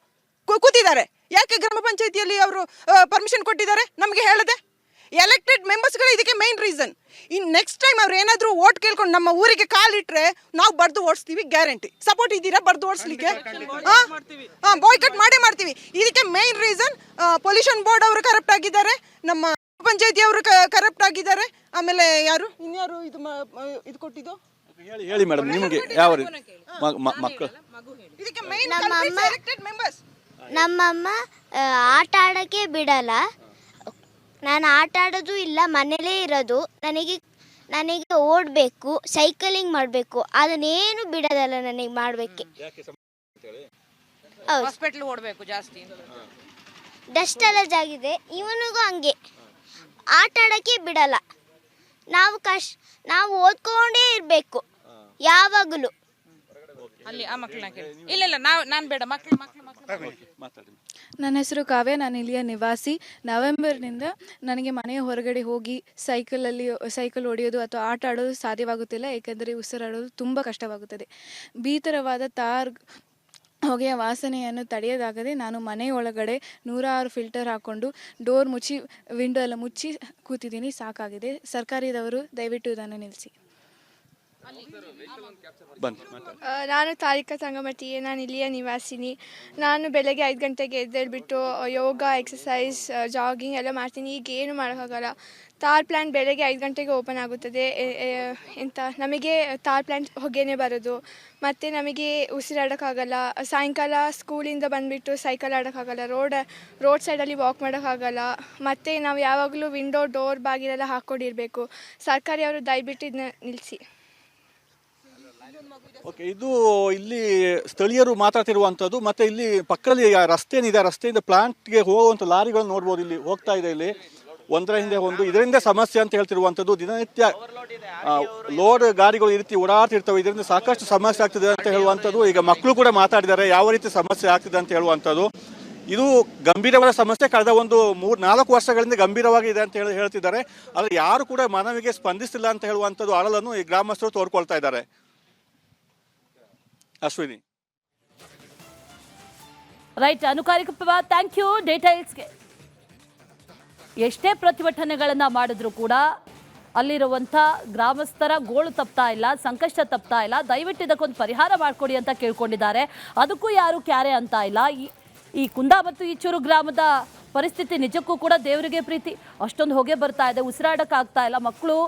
ಕೂತಿದ್ದಾರೆ. ಯಾಕೆ ಗ್ರಾಮ ಪಂಚಾಯತಿಯಲ್ಲಿ ಅವರು ಪರ್ಮಿಷನ್ ಕೊಟ್ಟಿದ್ದಾರೆ ನಮಗೆ ಹೇಳದೆ? ಎಲೆಕ್ಟೆಡ್ ಮೆಂಬರ್ಸ್ಗಳು ಇದಕ್ಕೆ ಮೇನ್ ರೀಸನ್. ಇನ್ನು ನೆಕ್ಸ್ಟ್ ಟೈಮ್ ಅವ್ರು ಏನಾದರೂ ಓಟ್ ಕೇಳ್ಕೊಂಡು ನಮ್ಮ ಊರಿಗೆ ಕಾಲಿಟ್ರೆ ನಾವು ಬಡ್ದು ಓಡಿಸ್ತೀವಿ, ಗ್ಯಾರಂಟಿ. ಸಪೋರ್ಟ್ ಇದ್ದೀರಾ ಬಡ್ದು ಓಡಿಸ್ಲಿಕ್ಕೆ? ಬಾಯ್ಕಟ್ ಮಾಡೇ ಮಾಡ್ತೀವಿ. ಇದಕ್ಕೆ ಮೇನ್ ರೀಸನ್ ಪೊಲ್ಯೂಷನ್ ಬೋರ್ಡ್ ಅವರು ಕರಪ್ಟ್ ಆಗಿದ್ದಾರೆ, ನಮ್ಮ ಪಂಚಾಯತಿ ಅವರು ಕರಪ್ಟ್ ಆಗಿದ್ದಾರೆ. ಆಮೇಲೆ ಇನ್ಯಾರು ಇದು ಕೊಟ್ಟಿದ್ದು ಹೇಳಿ ಮೇಡಮ್, ನಿಮಗೆ ಯಾವ ಮಕ್ಕಳು? ಇದಕ್ಕೆ ಮೇನ್ ಎಲೆಕ್ಟೆಡ್ ಮೆಂಬರ್ಸ್. ನಮ್ಮಮ್ಮ ಆಟ ಆಡೋಕ್ಕೆ ಬಿಡಲ್ಲ. ನಾನು ಆಟ ಆಡೋದು ಇಲ್ಲ, ಮನೇಲೇ ಇರೋದು. ನನಗೆ ಓಡಬೇಕು, ಸೈಕಲಿಂಗ್ ಮಾಡಬೇಕು, ಅದನ್ನೇನು ಬಿಡೋದಲ್ಲ ನನಗೆ ಮಾಡಬೇಕೆ. ಹಾಸ್ಪಿಟಲ್ ಓಡಬೇಕು ಜಾಸ್ತಿ. ಡಸ್ಟ್ ಅಲರ್ಜಿ ಆಗಿದೆ. ಇವನಿಗೂ ಹಂಗೆ ಆಟ ಆಡೋಕ್ಕೆ ಬಿಡಲ್ಲ. ನಾವು ಓದ್ಕೊಂಡೇ ಇರಬೇಕು ಯಾವಾಗಲೂ. ಅಲ್ಲಿ ಆ ಮಕ್ಕಳನ್ನ ಕೇಳಿ. ಇಲ್ಲ ನಾನು ಬೇಡ, ಮಕ್ಕಳು. ನನ್ನ ಹೆಸರು ಕಾವ್ಯ, ನಾನು ಇಲ್ಲಿಯ ನಿವಾಸಿ. ನವೆಂಬರ್ನಿಂದ ನನಗೆ ಮನೆಯ ಹೊರಗಡೆ ಹೋಗಿ ಸೈಕಲ್ ಹೊಡೆಯೋದು ಅಥವಾ ಆಟ ಆಡೋದು ಸಾಧ್ಯವಾಗುತ್ತಿಲ್ಲ, ಏಕೆಂದರೆ ಉಸಿರಾಡೋದು ತುಂಬ ಕಷ್ಟವಾಗುತ್ತದೆ. ಭೀಕರವಾದ ಹೊಗೆಯ ವಾಸನೆಯನ್ನು ತಡೆಯೋದಾಗದೆ ನಾನು ಮನೆಯೊಳಗಡೆ 106 ಫಿಲ್ಟರ್ ಹಾಕ್ಕೊಂಡು ಡೋರ್ ಮುಚ್ಚಿ, ವಿಂಡೋ ಎಲ್ಲ ಮುಚ್ಚಿ ಕೂತಿದ್ದೀನಿ. ಸಾಕಾಗಿದೆ. ಸರ್ಕಾರದವರು ದಯವಿಟ್ಟು ಇದನ್ನು ನಿಲ್ಲಿಸಿ. ನಾನು ತಾರಿಕಾ ಸಂಗಮತಿ, ನಾನು ಇಲ್ಲಿಯ ನಿವಾಸಿನಿ. ನಾನು ಬೆಳಗ್ಗೆ 5 ಗಂಟೆಗೆ ಎದ್ದೇಳ್ಬಿಟ್ಟು ಯೋಗ, ಎಕ್ಸಸೈಸ್, ಜಾಗಿಂಗ್ ಎಲ್ಲ ಮಾಡ್ತೀನಿ. ಈಗ ಏನು ಮಾಡೋಕ್ಕಾಗಲ್ಲ. ತಾರ್ ಪ್ಲ್ಯಾಂಟ್ ಬೆಳಗ್ಗೆ 5 ಗಂಟೆಗೆ ಓಪನ್ ಆಗುತ್ತದೆ. ನಮಗೆ ತಾರ್ ಪ್ಲ್ಯಾಂಟ್ ಹೊಗೆನೇ ಬರೋದು. ಮತ್ತು ನಮಗೆ ಉಸಿರಾಡೋಕ್ಕಾಗಲ್ಲ. ಸಾಯಂಕಾಲ ಸ್ಕೂಲಿಂದ ಬಂದುಬಿಟ್ಟು ಸೈಕಲ್ ಆಡೋಕ್ಕಾಗಲ್ಲ. ರೋಡ್ ಸೈಡಲ್ಲಿ ವಾಕ್ ಮಾಡೋಕ್ಕಾಗಲ್ಲ. ಮತ್ತು ನಾವು ಯಾವಾಗಲೂ ವಿಂಡೋ, ಡೋರ್, ಬಾಗಿಲೆಲ್ಲ ಹಾಕ್ಕೊಂಡಿರಬೇಕು. ಸರ್ಕಾರಿಯವರು ದಯವಿಟ್ಟು ಇದನ್ನ ನಿಲ್ಲಿಸಿ. ಓಕೆ, ಇದು ಇಲ್ಲಿ ಸ್ಥಳೀಯರು ಮಾತಾಡ್ತಿರುವಂಥದ್ದು. ಮತ್ತೆ ಇಲ್ಲಿ ಪಕ್ಕದಲ್ಲಿ ರಸ್ತೆ ಏನಿದೆ, ರಸ್ತೆಯಿಂದ ಪ್ಲಾಂಟ್ಗೆ ಹೋಗುವಂಥ ಲಾರಿಗಳು ನೋಡ್ಬೋದು, ಇಲ್ಲಿ ಹೋಗ್ತಾ ಇದೆ. ಇಲ್ಲಿ ಒಂದರ ಹಿಂದೆ ಒಂದು, ಇದರಿಂದ ಸಮಸ್ಯೆ ಅಂತ ಹೇಳ್ತಿರುವಂಥದ್ದು. ದಿನನಿತ್ಯ ಲೋಡ್ ಗಾಡಿಗಳು ಈ ರೀತಿ ಓಡಾಡ್ತಿರ್ತವೆ, ಇದರಿಂದ ಸಾಕಷ್ಟು ಸಮಸ್ಯೆ ಆಗ್ತಿದೆ ಅಂತ ಹೇಳುವಂಥದ್ದು. ಈಗ ಮಕ್ಕಳು ಕೂಡ ಮಾತಾಡಿದ್ದಾರೆ ಯಾವ ರೀತಿ ಸಮಸ್ಯೆ ಆಗ್ತಿದೆ ಅಂತ ಹೇಳುವಂಥದ್ದು. ಇದು ಗಂಭೀರವಾದ ಸಮಸ್ಯೆ, ಕಳೆದ ಒಂದು 3-4 ವರ್ಷಗಳಿಂದ ಗಂಭೀರವಾಗಿದೆ ಅಂತ ಹೇಳ್ತಿದ್ದಾರೆ. ಆದರೆ ಯಾರು ಕೂಡ ಮನವಿಗೆ ಸ್ಪಂದಿಸಿಲ್ಲ ಅಂತ ಹೇಳುವಂಥದ್ದು ಅಳಲನ್ನು ಈ ಗ್ರಾಮಸ್ಥರು ತೋರ್ಕೊಳ್ತಾ ಇದ್ದಾರೆ. ಅಶ್ವಿನಿ. ರೈಟ್, ಅನುಕಾರಿಕಪ್ಪ, ಥ್ಯಾಂಕ್ ಯು ಡೀಟೇಲ್ಸ್ಗೆ. ಎಷ್ಟೇ ಪ್ರತಿಭಟನೆಗಳನ್ನು ಮಾಡಿದ್ರು ಕೂಡ ಅಲ್ಲಿರುವಂಥ ಗ್ರಾಮಸ್ಥರ ಗೋಳು ತಪ್ತಾ ಇಲ್ಲ, ಸಂಕಷ್ಟ ತಪ್ತಾ ಇಲ್ಲ. ದಯವಿಟ್ಟು ಇದಕ್ಕೊಂದು ಪರಿಹಾರ ಮಾಡಿಕೊಡಿ ಅಂತ ಕೇಳ್ಕೊಂಡಿದ್ದಾರೆ. ಅದಕ್ಕೂ ಯಾರು ಕ್ಯಾರೆ ಅಂತ ಇಲ್ಲ. ಈ ಕುಂದ ಮತ್ತು ಈಚೂರು ಗ್ರಾಮದ ಪರಿಸ್ಥಿತಿ ನಿಜಕ್ಕೂ ಕೂಡ ದೇವರಿಗೆ ಪ್ರೀತಿ. ಅಷ್ಟೊಂದು ಹೊಗೆ ಬರ್ತಾ ಇದೆ, ಉಸಿರಾಡೋಕ್ಕಾಗ್ತಾ ಇಲ್ಲ, ಮಕ್ಕಳು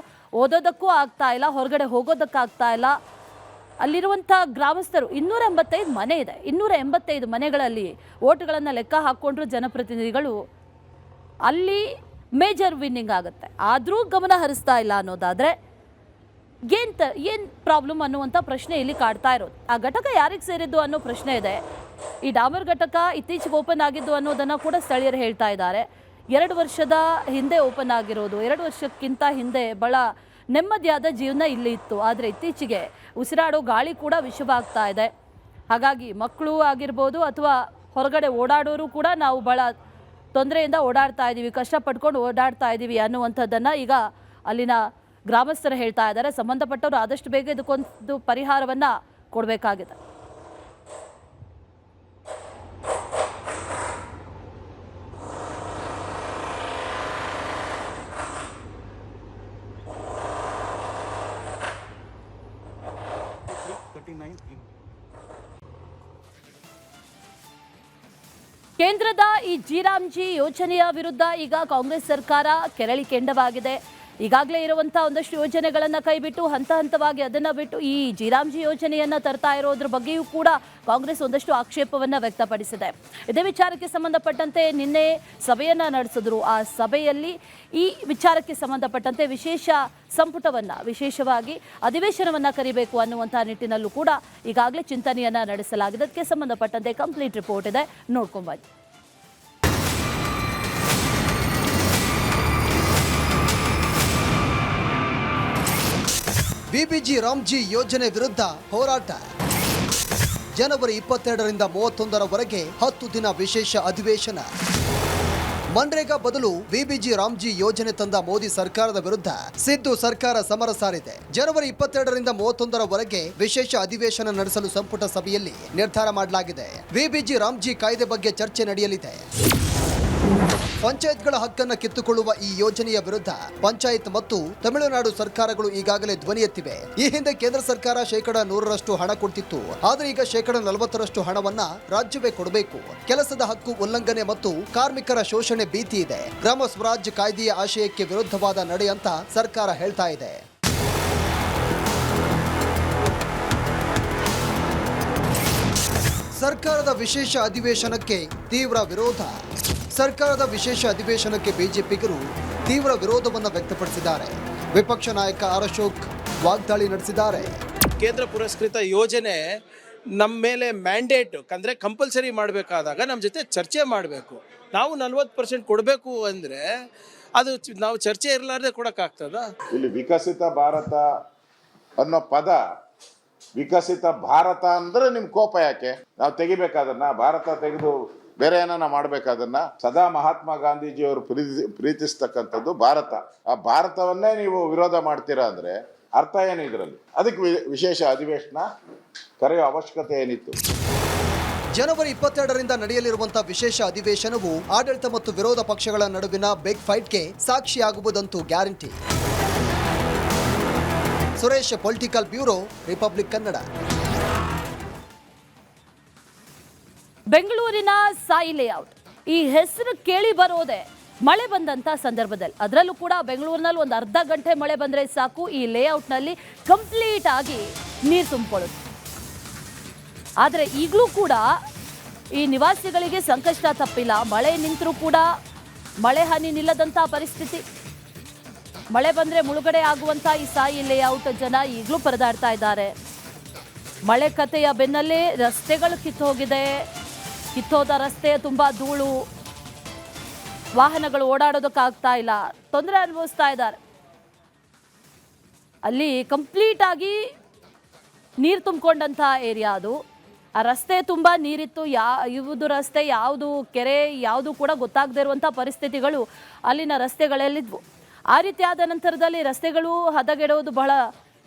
ಓದೋದಕ್ಕೂ ಆಗ್ತಾ ಇಲ್ಲ, ಹೊರಗಡೆ ಹೋಗೋದಕ್ಕಾಗ್ತಾ ಇಲ್ಲ. ಅಲ್ಲಿರುವಂಥ ಗ್ರಾಮಸ್ಥರು 285 ಮನೆ ಇದೆ. 285 ಮನೆಗಳಲ್ಲಿ ಓಟ್ಗಳನ್ನು ಲೆಕ್ಕ ಹಾಕ್ಕೊಂಡ್ರು ಜನಪ್ರತಿನಿಧಿಗಳು ಅಲ್ಲಿ ಮೇಜರ್ ವಿನ್ನಿಂಗ್ ಆಗುತ್ತೆ. ಆದರೂ ಗಮನ ಹರಿಸ್ತಾ ಇಲ್ಲ ಅನ್ನೋದಾದರೆ ಏನು ಪ್ರಾಬ್ಲಮ್ ಅನ್ನುವಂಥ ಪ್ರಶ್ನೆ ಇಲ್ಲಿ ಕಾಡ್ತಾ ಇರೋದು. ಆ ಘಟಕ ಯಾರಿಗೆ ಸೇರಿದ್ದು ಅನ್ನೋ ಪ್ರಶ್ನೆ ಇದೆ. ಈ ಡಾಮರ್ ಘಟಕ ಇತ್ತೀಚೆಗೆ ಓಪನ್ ಆಗಿದ್ದು ಅನ್ನೋದನ್ನು ಕೂಡ ಸ್ಥಳೀಯರು ಹೇಳ್ತಾ ಇದ್ದಾರೆ. 2 ವರ್ಷದ ಹಿಂದೆ ಓಪನ್ ಆಗಿರೋದು, 2 ವರ್ಷಕ್ಕಿಂತ ಹಿಂದೆ ಬಹಳ ನೆಮ್ಮದಿಯಾದ ಜೀವನ ಇಲ್ಲಿ ಇತ್ತು. ಆದರೆ ಇತ್ತೀಚೆಗೆ ಉಸಿರಾಡೋ ಗಾಳಿ ಕೂಡ ವಿಷವಾಗ್ತಾ ಇದೆ. ಹಾಗಾಗಿ ಮಕ್ಕಳು ಆಗಿರ್ಬೋದು ಅಥವಾ ಹೊರಗಡೆ ಓಡಾಡೋರು ಕೂಡ ನಾವು ಭಾಳ ತೊಂದರೆಯಿಂದ ಓಡಾಡ್ತಾ ಇದ್ದೀವಿ, ಕಷ್ಟಪಟ್ಕೊಂಡು ಓಡಾಡ್ತಾ ಇದ್ದೀವಿ ಅನ್ನುವಂಥದ್ದನ್ನು ಈಗ ಅಲ್ಲಿನ ಗ್ರಾಮಸ್ಥರು ಹೇಳ್ತಾ ಇದ್ದಾರೆ. ಸಂಬಂಧಪಟ್ಟವರು ಆದಷ್ಟು ಬೇಗ ಇದಕ್ಕೊಂದು ಪರಿಹಾರವನ್ನು ಕೊಡಬೇಕಾಗಿದೆ. ಕೇಂದ್ರದ ಈ ಜಿ ರಾಮ್ಜಿ ಯೋಜನೆಯ ವಿರುದ್ಧ ಈಗ ಕಾಂಗ್ರೆಸ್ ಸರ್ಕಾರ ಕೆರಳಿ ಕೆಂಡವಾಗಿದೆ. ಈಗಾಗಲೇ ಇರುವಂಥ ಒಂದಷ್ಟು ಯೋಜನೆಗಳನ್ನು ಕೈಬಿಟ್ಟು ಹಂತ ಹಂತವಾಗಿ ಅದನ್ನು ಬಿಟ್ಟು ಈ ಜಿರಾಮ್ಜಿ ಯೋಜನೆಯನ್ನು ತರ್ತಾ ಇರೋದ್ರ ಬಗ್ಗೆಯೂ ಕೂಡ ಕಾಂಗ್ರೆಸ್ ಒಂದಷ್ಟು ಆಕ್ಷೇಪವನ್ನು ವ್ಯಕ್ತಪಡಿಸಿದೆ. ಇದೇ ವಿಚಾರಕ್ಕೆ ಸಂಬಂಧಪಟ್ಟಂತೆ ನಿನ್ನೆ ಸಭೆಯನ್ನು ನಡೆಸಿದ್ರು. ಆ ಸಭೆಯಲ್ಲಿ ಈ ವಿಚಾರಕ್ಕೆ ಸಂಬಂಧಪಟ್ಟಂತೆ ವಿಶೇಷ ಸಂಪುಟವನ್ನು, ವಿಶೇಷವಾಗಿ ಅಧಿವೇಶನವನ್ನು ಕರಿಬೇಕು ಅನ್ನುವಂಥ ನಿಟ್ಟಿನಲ್ಲೂ ಕೂಡ ಈಗಾಗಲೇ ಚಿಂತನೆಯನ್ನು ನಡೆಸಲಾಗಿದೆ. ಅದಕ್ಕೆ ಸಂಬಂಧಪಟ್ಟಂತೆ ಕಂಪ್ಲೀಟ್ ರಿಪೋರ್ಟ್ ಇದೆ, ನೋಡ್ಕೊಂಬನ್ನಿ. ಬಿಬಿಜಿ ರಾಮ್ಜಿ ಯೋಜನೆ ವಿರುದ್ಧ ಹೋರಾಟ. ಜನವರಿ 22ರಿಂದ 31ರವರೆಗೆ 10 ದಿನ ವಿಶೇಷ ಅಧಿವೇಶನ. ಮನ್ರೇಗಾ ಬದಲು ಬಿಬಿಜಿ ರಾಮ್ಜಿ ಯೋಜನೆ ತಂದ ಮೋದಿ ಸರ್ಕಾರದ ವಿರುದ್ಧ ಸಿದ್ದು ಸರ್ಕಾರ ಸಮರ ಸಾರಿದೆ. ಜನವರಿ 22ರಿಂದ 31ರವರೆಗೆ ವಿಶೇಷ ಅಧಿವೇಶನ ನಡೆಸಲು ಸಂಪುಟ ಸಭೆಯಲ್ಲಿ ನಿರ್ಧಾರ ಮಾಡಲಾಗಿದೆ. ಬಿಬಿಜಿ ರಾಮ್ಜಿ ಕಾಯ್ದೆ ಬಗ್ಗೆ ಚರ್ಚೆ ನಡೆಯಲಿದೆ. ಪಂಚಾಯತ್ಗಳ ಹಕ್ಕನ್ನು ಕಿತ್ತುಕೊಳ್ಳುವ ಈ ಯೋಜನೆಯ ವಿರುದ್ಧ ಪಂಚಾಯತ್ ಮತ್ತು ತಮಿಳುನಾಡು ಸರ್ಕಾರಗಳು ಈಗಾಗಲೇ ಧ್ವನಿ ಎತ್ತಿವೆ. ಈ ಹಿಂದೆ ಕೇಂದ್ರ ಸರ್ಕಾರ 100% ಹಣ ಕೊಡ್ತಿತ್ತು. ಆದರೆ ಈಗ 40% ಹಣವನ್ನ ರಾಜ್ಯವೇ ಕೊಡಬೇಕು. ಕೆಲಸದ ಹಕ್ಕು ಉಲ್ಲಂಘನೆ ಮತ್ತು ಕಾರ್ಮಿಕರ ಶೋಷಣೆ ಭೀತಿ ಇದೆ. ಗ್ರಾಮ ಸ್ವರಾಜ್ಯ ಕಾಯ್ದೆಯ ಆಶಯಕ್ಕೆ ವಿರುದ್ಧವಾದ ನಡೆ ಅಂತ ಸರ್ಕಾರ ಹೇಳ್ತಾ ಇದೆ. ಸರ್ಕಾರದ ವಿಶೇಷ ಅಧಿವೇಶನಕ್ಕೆ ತೀವ್ರ ವಿರೋಧ. ಸರ್ಕಾರದ ವಿಶೇಷ ಅಧಿವೇಶನಕ್ಕೆ ಬಿಜೆಪಿಗರು ತೀವ್ರ ವಿರೋಧವನ್ನು ವ್ಯಕ್ತಪಡಿಸಿದ್ದಾರೆ. ವಿಪಕ್ಷ ನಾಯಕ ಆರ್ ಅಶೋಕ್ ವಾಗ್ದಾಳಿ ನಡೆಸಿದ್ದಾರೆ. ಕೇಂದ್ರ ಪುರಸ್ಕೃತ ಯೋಜನೆ ನಮ್ಮ ಮೇಲೆ ಮ್ಯಾಂಡೇಟ್ ಅಂದರೆ ಕಂಪಲ್ಸರಿ ಮಾಡಬೇಕಾದಾಗ ನಮ್ಮ ಜೊತೆ ಚರ್ಚೆ ಮಾಡಬೇಕು. ನಾವು 40% ಕೊಡಬೇಕು ಅಂದರೆ ಅದು ನಾವು ಚರ್ಚೆ ಇರಲಾರ್ದೆ ಕೊಡೋಕ್ಕಾಗ್ತದ? ಇಲ್ಲಿ ವಿಕಸಿತ ಭಾರತ ಅನ್ನೋ ಪದ, ವಿಕಸಿತ ಭಾರತ ಅಂದ್ರೆ ನಿಮ್ ಕೋಪ ಯಾಕೆ? ನಾವು ತೆಗಿಬೇಕಾದನ್ನ, ಭಾರತ ತೆಗೆದು ಬೇರೆ ಏನಾನ ಮಾಡ್ಬೇಕಾದನ್ನ. ಸದಾ ಮಹಾತ್ಮ ಗಾಂಧೀಜಿಯವರು ಪ್ರೀತಿಸ್ತಕ್ಕಂಥದ್ದು ಭಾರತ. ಆ ಭಾರತವನ್ನೇ ನೀವು ವಿರೋಧ ಮಾಡ್ತೀರಾ ಅಂದ್ರೆ ಅರ್ಥ ಏನು ಇದರಲ್ಲಿ? ಅದಕ್ಕೆ ವಿಶೇಷ ಅಧಿವೇಶನ ಕರೆಯುವ ಅವಶ್ಯಕತೆ ಏನಿತ್ತು? ಜನವರಿ 22ರಿಂದ ನಡೆಯಲಿರುವಂತಹ ವಿಶೇಷ ಅಧಿವೇಶನವು ಆಡಳಿತ ಮತ್ತು ವಿರೋಧ ಪಕ್ಷಗಳ ನಡುವಿನ ಬಿಗ್ ಫೈಟ್ಗೆ ಸಾಕ್ಷಿಯಾಗುವುದಂತೂ guarantee. Suresh, political bureau, republic Kannada. ಬೆಂಗಳೂರಿನ ಸಾಯಿ ಲೇಔಟ್ ಈ ಹೆಸರು ಕೇಳಿ ಬರೋದೆ ಮಳೆ ಬಂದಂಥ ಸಂದರ್ಭದಲ್ಲಿ. ಅದರಲ್ಲೂ ಕೂಡ ಬೆಂಗಳೂರಿನಲ್ಲಿ ಒಂದು ಅರ್ಧ ಗಂಟೆ ಮಳೆ ಬಂದರೆ ಸಾಕು, ಈ ಲೇಔಟ್ನಲ್ಲಿ ಕಂಪ್ಲೀಟ್ ಆಗಿ ನೀರು ತುಂಬಿಕೊಳ್ಳುತ್ತೆ. ಆದರೆ ಈಗಲೂ ಕೂಡ ಈ ನಿವಾಸಿಗಳಿಗೆ ಸಂಕಷ್ಟ ತಪ್ಪಿಲ್ಲ. ಮಳೆ ನಿಂತರೂ ಕೂಡ ಮಳೆ ಹಾನಿ ನಿಲ್ಲದಂಥ ಪರಿಸ್ಥಿತಿ. ಮಳೆ ಬಂದರೆ ಮುಳುಗಡೆ ಆಗುವಂಥ ಈ ಸಾಯಿ ಲೇಔಟ್ ಜನ ಈಗಲೂ ಪರದಾಡ್ತಾ ಇದ್ದಾರೆ. ಮಳೆ ಕಥೆಯ ಬೆನ್ನಲ್ಲೇ ರಸ್ತೆಗಳು ಕಿತ್ತೋಗಿದೆ. ಕಿತ್ತೋದ ರಸ್ತೆ ತುಂಬ ಧೂಳು, ವಾಹನಗಳು ಓಡಾಡೋದಕ್ಕಾಗ್ತಾ ಇಲ್ಲ, ತೊಂದರೆ ಅನುಭವಿಸ್ತಾ ಇದ್ದಾರೆ. ಅಲ್ಲಿ ಕಂಪ್ಲೀಟ್ ಆಗಿ ನೀರು ತುಂಬಿಕೊಂಡಂಥ ಏರಿಯಾ ಅದು. ಆ ರಸ್ತೆ ತುಂಬ ನೀರಿತ್ತು. ಯಾವುದು ರಸ್ತೆ, ಯಾವುದು ಕೆರೆ, ಯಾವುದು ಕೂಡ ಗೊತ್ತಾಗದೇ ಇರುವಂಥ ಪರಿಸ್ಥಿತಿಗಳು ಅಲ್ಲಿನ ರಸ್ತೆಗಳಲ್ಲಿದ್ವು. ಆ ರೀತಿಯಾದ ನಂತರದಲ್ಲಿ ರಸ್ತೆಗಳು ಹದಗೆಡೋದು ಬಹಳ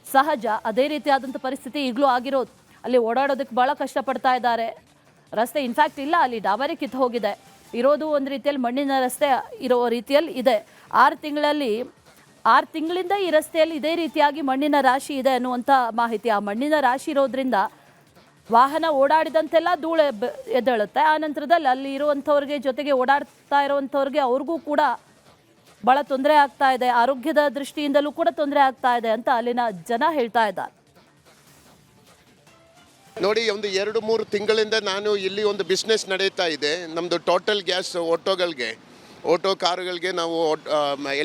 ಸಹಜ. ಅದೇ ರೀತಿಯಾದಂಥ ಪರಿಸ್ಥಿತಿ ಈಗಲೂ ಆಗಿರೋದು. ಅಲ್ಲಿ ಓಡಾಡೋದಕ್ಕೆ ಭಾಳ ಕಷ್ಟಪಡ್ತಾ ಇದ್ದಾರೆ. ರಸ್ತೆ ಇನ್ಫ್ಯಾಕ್ಟ್ ಇಲ್ಲ, ಅಲ್ಲಿ ಡಾಬರಿ ಕಿತ್ತು ಹೋಗಿದೆ. ಇರೋದು ಒಂದು ರೀತಿಯಲ್ಲಿ ಮಣ್ಣಿನ ರಸ್ತೆ ಇರೋ ರೀತಿಯಲ್ಲಿ ಇದೆ. 6 ತಿಂಗಳಿಂದ ಈ ರಸ್ತೆಯಲ್ಲಿ ಇದೇ ರೀತಿಯಾಗಿ ಮಣ್ಣಿನ ರಾಶಿ ಇದೆ ಅನ್ನುವಂಥ ಮಾಹಿತಿ. ಆ ಮಣ್ಣಿನ ರಾಶಿ ಇರೋದ್ರಿಂದ ವಾಹನ ಓಡಾಡಿದಂತೆಲ್ಲ ಧೂಳು ಎದ್ದೇಳುತ್ತೆ. ಆ ನಂತರದಲ್ಲಿ ಅಲ್ಲಿ ಇರುವಂಥವ್ರಿಗೆ, ಜೊತೆಗೆ ಓಡಾಡ್ತಾ ಇರುವಂಥವ್ರಿಗೆ, ಅವ್ರಿಗೂ ಕೂಡ ಭಾಳ ತೊಂದರೆ ಆಗ್ತಾ ಇದೆ. ಆರೋಗ್ಯದ ದೃಷ್ಟಿಯಿಂದಲೂ ಕೂಡ ತೊಂದರೆ ಆಗ್ತಾ ಇದೆ ಅಂತ ಅಲ್ಲಿನ ಜನ ಹೇಳ್ತಾ ಇದ್ದಾರೆ. ನೋಡಿ, ಒಂದು 2-3 ತಿಂಗಳಿಂದ ನಾನು ಇಲ್ಲಿ ಒಂದು ಬಿಸ್ನೆಸ್ ನಡೀತಾ ಇದೆ. ನಮ್ಮದು ಟೋಟಲ್ ಗ್ಯಾಸ್ ಆಟೋ ಕಾರುಗಳಿಗೆ ನಾವು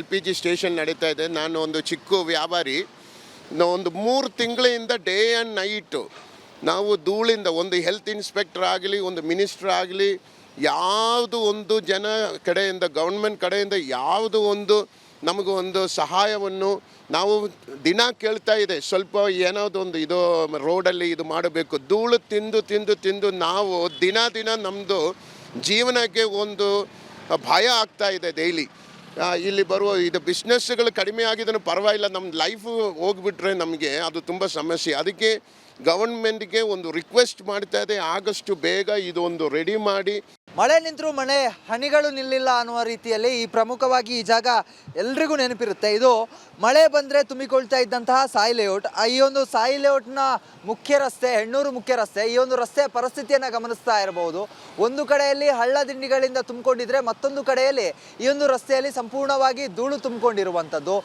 LPG ಸ್ಟೇಷನ್ ನಡೀತಾ ಇದೆ. ನಾನು ಒಂದು ಚಿಕ್ಕ ವ್ಯಾಪಾರಿ. ಒಂದು 3 ತಿಂಗಳಿಂದ ಡೇ ಆ್ಯಂಡ್ ನೈಟು ನಾವು ಧೂಳಿಂದ, ಒಂದು ಹೆಲ್ತ್ ಇನ್ಸ್ಪೆಕ್ಟರ್ ಆಗಲಿ, ಒಂದು ಮಿನಿಸ್ಟರ್ ಆಗಲಿ, ಯಾವುದು ಒಂದು ಜನ ಕಡೆಯಿಂದ, ಗೌರ್ಮೆಂಟ್ ಕಡೆಯಿಂದ ಯಾವುದು ಒಂದು ನಮಗೂ ಒಂದು ಸಹಾಯವನ್ನು ನಾವು ದಿನ ಕೇಳ್ತಾ ಇದೆ. ಸ್ವಲ್ಪ ಏನಾವುದು ಒಂದು ಇದು ರೋಡಲ್ಲಿ ಇದು ಮಾಡಬೇಕು. ಧೂಳು ತಿಂದು ನಾವು ದಿನ ನಮ್ಮದು ಜೀವನಕ್ಕೆ ಒಂದು ಭಯ ಆಗ್ತಾ ಇದೆ ಡೈಲಿ. ಇಲ್ಲಿ ಬರುವ ಇದು ಬಿಸ್ನೆಸ್ಗಳು ಕಡಿಮೆ ಆಗಿದ್ದೂ ಪರವಾಗಿಲ್ಲ, ನಮ್ಮ ಲೈಫು ಹೋಗ್ಬಿಟ್ರೆ ನಮಗೆ ಅದು ತುಂಬ ಸಮಸ್ಯೆ. ಅದಕ್ಕೆ ಗವರ್ಮೆಂಟ್ಗೆ ಒಂದು ರಿಕ್ವೆಸ್ಟ್ ಮಾಡ್ತಾ ಇದೆ, ಆದಷ್ಟು ಬೇಗ ಇದೊಂದು ರೆಡಿ ಮಾಡಿ ಮಳೆ ನಿಂತರೂ ಮಳೆ ಹನಿಗಳು ನಿಲ್ಲಿಲ್ಲ ಅನ್ನುವ ರೀತಿಯಲ್ಲಿ ಈ ಪ್ರಮುಖವಾಗಿ ಈ ಜಾಗ ಎಲ್ರಿಗೂ ನೆನಪಿರುತ್ತೆ. ಇದು ಮಳೆ ಬಂದರೆ ತುಂಬಿಕೊಳ್ತಾ ಇದ್ದಂತಹ ಸಾಯಿ ಲೇಔಟ್. ಈ ಒಂದು ಸಾಯಿ ಲೇಔಟ್ನ ಮುಖ್ಯ ರಸ್ತೆ, ಹೆಣ್ಣೂರು ಮುಖ್ಯ ರಸ್ತೆ, ಈ ಒಂದು ರಸ್ತೆಯ ಪರಿಸ್ಥಿತಿಯನ್ನು ಗಮನಿಸ್ತಾ ಇರಬಹುದು. ಒಂದು ಕಡೆಯಲ್ಲಿ ಹಳ್ಳ ದಿಂಡಿಗಳಿಂದ ತುಂಬಿಕೊಂಡಿದ್ರೆ ಮತ್ತೊಂದು ಕಡೆಯಲ್ಲಿ ಈ ಒಂದು ರಸ್ತೆಯಲ್ಲಿ ಸಂಪೂರ್ಣವಾಗಿ ಧೂಳು ತುಂಬಿಕೊಂಡಿರುವಂಥದ್ದು.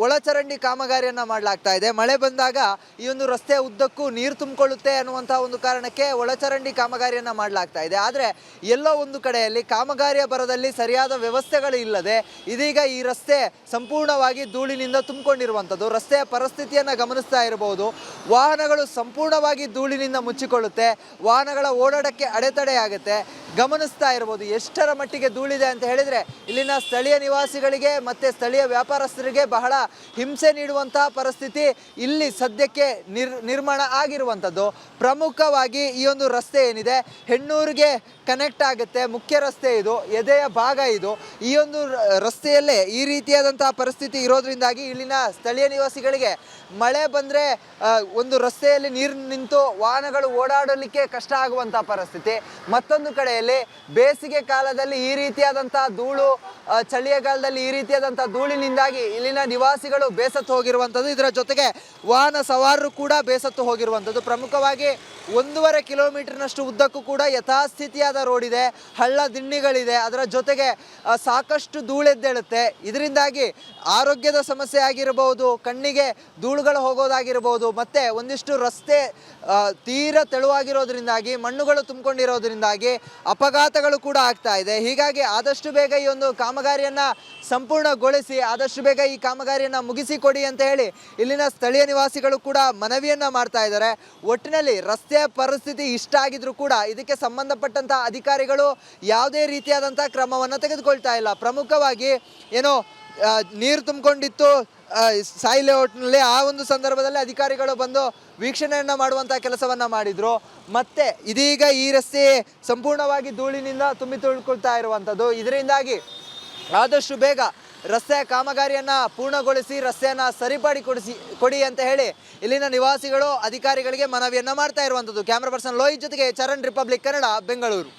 ಒಳಚರಂಡಿ ಕಾಮಗಾರಿಯನ್ನು ಮಾಡಲಾಗ್ತಾ ಇದೆ. ಮಳೆ ಬಂದಾಗ ಈ ಒಂದು ರಸ್ತೆಯ ಉದ್ದಕ್ಕೂ ನೀರು ತುಂಬಿಕೊಳ್ಳುತ್ತೆ ಅನ್ನುವಂಥ ಒಂದು ಕಾರಣಕ್ಕೆ ಒಳಚರಂಡಿ ಕಾಮಗಾರಿಯನ್ನು ಮಾಡಲಾಗ್ತಾ ಇದೆ. ಆದರೆ ಎಲ್ಲೋ ಒಂದು ಕಡೆಯಲ್ಲಿ ಕಾಮಗಾರಿಯ ಭರದಲ್ಲಿ ಸರಿಯಾದ ವ್ಯವಸ್ಥೆಗಳು ಇಲ್ಲದೆ ಇದೀಗ ಈ ರಸ್ತೆ ಸಂಪೂರ್ಣವಾಗಿ ಧೂಳಿನಿಂದ ತುಂಬಿಕೊಂಡಿರುವಂಥದ್ದು. ರಸ್ತೆಯ ಪರಿಸ್ಥಿತಿಯನ್ನು ಗಮನಿಸ್ತಾ ಇರಬಹುದು. ವಾಹನಗಳು ಸಂಪೂರ್ಣವಾಗಿ ಧೂಳಿನಿಂದ ಮುಚ್ಚಿಕೊಳ್ಳುತ್ತೆ. ವಾಹನಗಳ ಓಡಾಟಕ್ಕೆ ಅಡೆತಡೆ ಆಗುತ್ತೆ. ಗಮನಿಸ್ತಾ ಇರಬಹುದು ಎಷ್ಟರ ಮಟ್ಟಿಗೆ ಧೂಳಿದೆ ಅಂತ ಹೇಳಿದರೆ ಇಲ್ಲಿನ ಸ್ಥಳೀಯ ನಿವಾಸಿಗಳಿಗೆ ಮತ್ತು ಸ್ಥಳೀಯ ವ್ಯಾಪಾರಸ್ಥರಿಗೆ ಬಹಳ ಹಿಂಸೆ ನೀಡುವಂತಹ ಪರಿಸ್ಥಿತಿ ಇಲ್ಲಿ ಸದ್ಯಕ್ಕೆ ನಿರ್ಮಾಣ ಆಗಿರುವಂಥದ್ದು. ಪ್ರಮುಖವಾಗಿ ಈ ಒಂದು ರಸ್ತೆ ಏನಿದೆ ಹೆಣ್ಣೂರಿಗೆ ಕನೆಕ್ಟ್ ಆಗುತ್ತೆ. ಮುಖ್ಯ ರಸ್ತೆ ಇದು, ಎದೆಯ ಭಾಗ ಇದು. ಈ ಒಂದು ರಸ್ತೆಯಲ್ಲೇ ಈ ರೀತಿಯಾದಂತಹ ಪರಿಸ್ಥಿತಿ ಇರೋದ್ರಿಂದಾಗಿ ಇಲ್ಲಿನ ಸ್ಥಳೀಯ ನಿವಾಸಿಗಳಿಗೆ ಮಳೆ ಬಂದರೆ ಒಂದು ರಸ್ತೆಯಲ್ಲಿ ನೀರು ನಿಂತು ವಾಹನಗಳು ಓಡಾಡಲಿಕ್ಕೆ ಕಷ್ಟ ಆಗುವಂತಹ ಪರಿಸ್ಥಿತಿ. ಮತ್ತೊಂದು ಕಡೆಯಲ್ಲಿ ಬೇಸಿಗೆ ಕಾಲದಲ್ಲಿ ಈ ರೀತಿಯಾದಂತಹ ಧೂಳು, ಚಳಿಗಾಲದಲ್ಲಿ ಈ ರೀತಿಯಾದಂತಹ ಧೂಳಿನಿಂದಾಗಿ ಇಲ್ಲಿನ ನಿವಾಸಿಗಳು ಬೇಸತ್ತು ಹೋಗಿರುವಂಥದ್ದು. ಇದರ ಜೊತೆಗೆ ವಾಹನ ಸವಾರರು ಕೂಡ ಬೇಸತ್ತು ಹೋಗಿರುವಂಥದ್ದು. ಪ್ರಮುಖವಾಗಿ 1.5 ಕಿಲೋಮೀಟರ್ನಷ್ಟು ಉದ್ದಕ್ಕೂ ಕೂಡ ಯಥಾಸ್ಥಿತಿಯಾದ ರೋಡ್ ಇದೆ, ಹಳ್ಳ ದಿಣ್ಣಿಗಳಿದೆ. ಅದರ ಜೊತೆಗೆ ಸಾಕಷ್ಟು ಧೂಳೆದ್ದೇಳುತ್ತೆ. ಇದರಿಂದಾಗಿ ಆರೋಗ್ಯದ ಸಮಸ್ಯೆ ಆಗಿರಬಹುದು, ಕಣ್ಣಿಗೆ ಧೂಳುಗಳು ಹೋಗೋದಾಗಿರ್ಬೋದು, ಮತ್ತು ಒಂದಿಷ್ಟು ರಸ್ತೆ ತೀರ ತೆಳುವಾಗಿರೋದ್ರಿಂದಾಗಿ ಮಣ್ಣುಗಳು ತುಂಬಿಕೊಂಡಿರೋದ್ರಿಂದಾಗಿ ಅಪಘಾತಗಳು ಕೂಡ ಆಗ್ತಾ ಇದೆ. ಹೀಗಾಗಿ ಆದಷ್ಟು ಬೇಗ ಈ ಒಂದು ಕಾಮಗಾರಿಯನ್ನು ಸಂಪೂರ್ಣಗೊಳಿಸಿ ಆದಷ್ಟು ಬೇಗ ಈ ಕಾಮಗಾರಿಯನ್ನು ಮುಗಿಸಿಕೊಡಿ ಅಂತ ಹೇಳಿ ಇಲ್ಲಿನ ಸ್ಥಳೀಯ ನಿವಾಸಿಗಳು ಕೂಡ ಮನವಿಯನ್ನು ಮಾಡ್ತಾ ಇದ್ದಾರೆ. ಒಟ್ಟಿನಲ್ಲಿ ರಸ್ತೆಯ ಪರಿಸ್ಥಿತಿ ಇಷ್ಟ ಆಗಿದ್ರೂ ಕೂಡ ಇದಕ್ಕೆ ಸಂಬಂಧಪಟ್ಟಂಥ ಅಧಿಕಾರಿಗಳು ಯಾವುದೇ ರೀತಿಯಾದಂಥ ಕ್ರಮವನ್ನು ತೆಗೆದುಕೊಳ್ತಾ ಇಲ್ಲ. ಪ್ರಮುಖವಾಗಿ ಏನೋ ನೀರು ತುಂಬಿಕೊಂಡಿತ್ತು ಸಾಯಿ ಲೇಔಟ್ನಲ್ಲಿ. ಆ ಒಂದು ಸಂದರ್ಭದಲ್ಲಿ ಅಧಿಕಾರಿಗಳು ಬಂದು ವೀಕ್ಷಣೆಯನ್ನು ಮಾಡುವಂಥ ಕೆಲಸವನ್ನು ಮಾಡಿದರು. ಮತ್ತು ಇದೀಗ ಈ ರಸ್ತೆ ಸಂಪೂರ್ಣವಾಗಿ ಧೂಳಿನಿಂದ ತುಂಬಿ ತುಳ್ಕೊಳ್ತಾ ಇರುವಂಥದ್ದು. ಇದರಿಂದಾಗಿ ಆದಷ್ಟು ಬೇಗ ರಸ್ತೆಯ ಕಾಮಗಾರಿಯನ್ನು ಪೂರ್ಣಗೊಳಿಸಿ ರಸ್ತೆಯನ್ನು ಕೊಡಿ ಅಂತ ಹೇಳಿ ಇಲ್ಲಿನ ನಿವಾಸಿಗಳು ಅಧಿಕಾರಿಗಳಿಗೆ ಮನವಿಯನ್ನು ಮಾಡ್ತಾ ಇರುವಂಥದ್ದು. ಕ್ಯಾಮ್ರಾ ಪರ್ಸನ್ ಲೋಹಿತ್ ಜೊತೆಗೆ ಚರಣ್, ರಿಪಬ್ಲಿಕ್ ಕನ್ನಡ, ಬೆಂಗಳೂರು.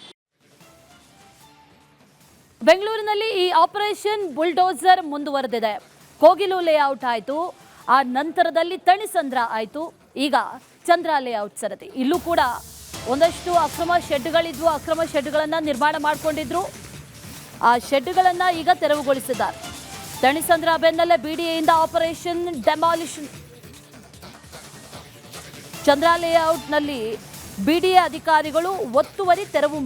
ಬೆಂಗಳೂರಿನಲ್ಲಿ ಈ ಆಪರೇಷನ್ ಬುಲ್ಡೋಸರ್ ಮುಂದುವರೆದಿದೆ. ಕೋಗಿಲು ಲೇಔಟ್ ಆಯಿತು, ಆ ನಂತರದಲ್ಲಿ ತಣಿಸಂದ್ರ ಆಯಿತು, ಈಗ ಚಂದ್ರ ಲೇಔಟ್ ಸರತಿ. ಇಲ್ಲೂ ಕೂಡ ಒಂದಷ್ಟು ಅಕ್ರಮ ಶೆಡ್ಗಳಿದ್ವು. ಅಕ್ರಮ ಶೆಡ್ಗಳನ್ನು ನಿರ್ಮಾಣ ಮಾಡಿಕೊಂಡಿದ್ರು. ಆ ಶೆಡ್ಗಳನ್ನು ಈಗ ತೆರವುಗೊಳಿಸಿದ್ದಾರೆ. ತಣಿಸಂದ್ರ ಬೆನ್ನಲ್ಲೇ ಬಿಡಿಎಯಿಂದ ಆಪರೇಷನ್ ಡೆಮಾಲಿಷನ್. ಚಂದ್ರ ಲೇಔಟ್ನಲ್ಲಿ ಬಿಡಿಎ ಅಧಿಕಾರಿಗಳು ಒತ್ತುವರಿ ತೆರವು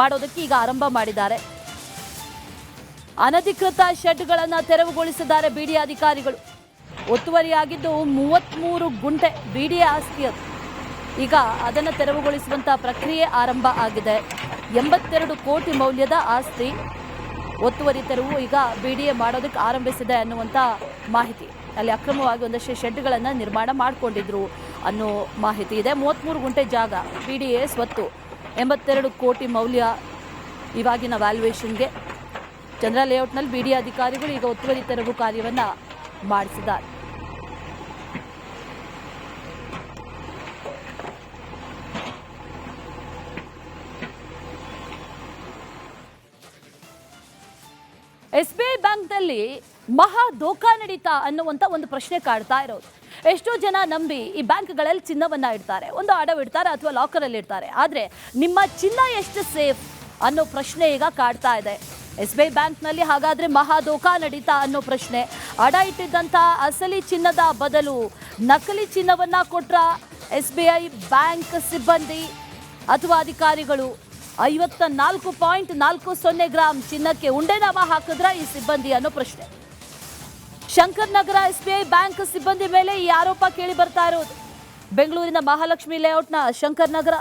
ಮಾಡೋದಕ್ಕೆ ಈಗ ಆರಂಭ ಮಾಡಿದ್ದಾರೆ. ಅನಧಿಕೃತ ಶೆಡ್ಗಳನ್ನು ತೆರವುಗೊಳಿಸಿದ್ದಾರೆ ಬಿಡಿಎ ಅಧಿಕಾರಿಗಳು. ಒತ್ತುವರಿಯಾಗಿದ್ದು 33 ಗುಂಟೆ ಬಿಡಿಎ ಆಸ್ತಿ ಅದು. ಈಗ ಅದನ್ನು ತೆರವುಗೊಳಿಸುವಂಥ ಪ್ರಕ್ರಿಯೆ ಆರಂಭ ಆಗಿದೆ. 82 ಕೋಟಿ ಮೌಲ್ಯದ ಆಸ್ತಿ ಒತ್ತುವರಿ ತೆರವು ಈಗ ಬಿಡಿಎ ಮಾಡೋದಕ್ಕೆ ಆರಂಭಿಸಿದೆ ಅನ್ನುವಂಥ ಮಾಹಿತಿ. ಅಲ್ಲಿ ಅಕ್ರಮವಾಗಿ ಒಂದಷ್ಟು ಶೆಡ್ಗಳನ್ನು ನಿರ್ಮಾಣ ಮಾಡಿಕೊಂಡಿದ್ರು ಅನ್ನೋ ಮಾಹಿತಿ ಇದೆ. 33 ಗುಂಟೆ ಜಾಗ ಬಿಡಿಎ ಸ್ವತ್ತು, 82 ಕೋಟಿ ಮೌಲ್ಯ ಇವಾಗಿನ ವ್ಯಾಲ್ಯೂಯೇಷನ್ಗೆ. ಚಂದ್ರ ಲೇಔಟ್ನಲ್ಲಿ ಬಿಡಿಎ ಅಧಿಕಾರಿಗಳು ಈಗ ಒತ್ತುವರಿ ತೆರವು ಕಾರ್ಯವನ್ನು ಮಾಡಿಸಿದ್ದಾರೆ. SBI ಬ್ಯಾಂಕ್ನಲ್ಲಿ ಮಹಾ ದೋಖಾ ನಡೀತಾ ಅನ್ನುವಂಥ ಒಂದು ಪ್ರಶ್ನೆ ಕಾಡ್ತಾ ಇರೋದು. ಎಷ್ಟೋ ಜನ ನಂಬಿ ಈ ಬ್ಯಾಂಕ್ಗಳಲ್ಲಿ ಚಿನ್ನವನ್ನು ಇಡ್ತಾರೆ, ಒಂದು ಅಡವಿಡ್ತಾರೆ ಅಥವಾ ಲಾಕರಲ್ಲಿ ಇಡ್ತಾರೆ. ಆದರೆ ನಿಮ್ಮ ಚಿನ್ನ ಎಷ್ಟು ಸೇಫ್ ಅನ್ನೋ ಪ್ರಶ್ನೆ ಈಗ ಕಾಡ್ತಾ ಇದೆ. SBI ಬ್ಯಾಂಕ್ನಲ್ಲಿ ಹಾಗಾದರೆ ಮಹಾ ದೋಖಾ ನಡೀತಾ ಅನ್ನೋ ಪ್ರಶ್ನೆ. ಅಡ ಇಟ್ಟಿದ್ದಂಥ ಅಸಲಿ ಚಿನ್ನದ ಬದಲು ನಕಲಿ ಚಿನ್ನವನ್ನು ಕೊಟ್ರ SBI ಬ್ಯಾಂಕ್ ಸಿಬ್ಬಂದಿ ಅಥವಾ ಅಧಿಕಾರಿಗಳು? 54.40 ಗ್ರಾಂ ಚಿನ್ನಕ್ಕೆ ಉಂಡೆನಾಮ ಹಾಕಿದ್ರ ಈ ಸಿಬ್ಬಂದಿ ಅನ್ನೋ ಪ್ರಶ್ನೆ. ಶಂಕರ್ ನಗರ SBI ಬ್ಯಾಂಕ್ ಸಿಬ್ಬಂದಿ ಮೇಲೆ ಈ ಆರೋಪ ಕೇಳಿ ಬರ್ತಾ ಇರೋದು. ಬೆಂಗಳೂರಿನ ಮಹಾಲಕ್ಷ್ಮಿ ಲೇಔಟ್ನ ಶಂಕರ್ ನಗರ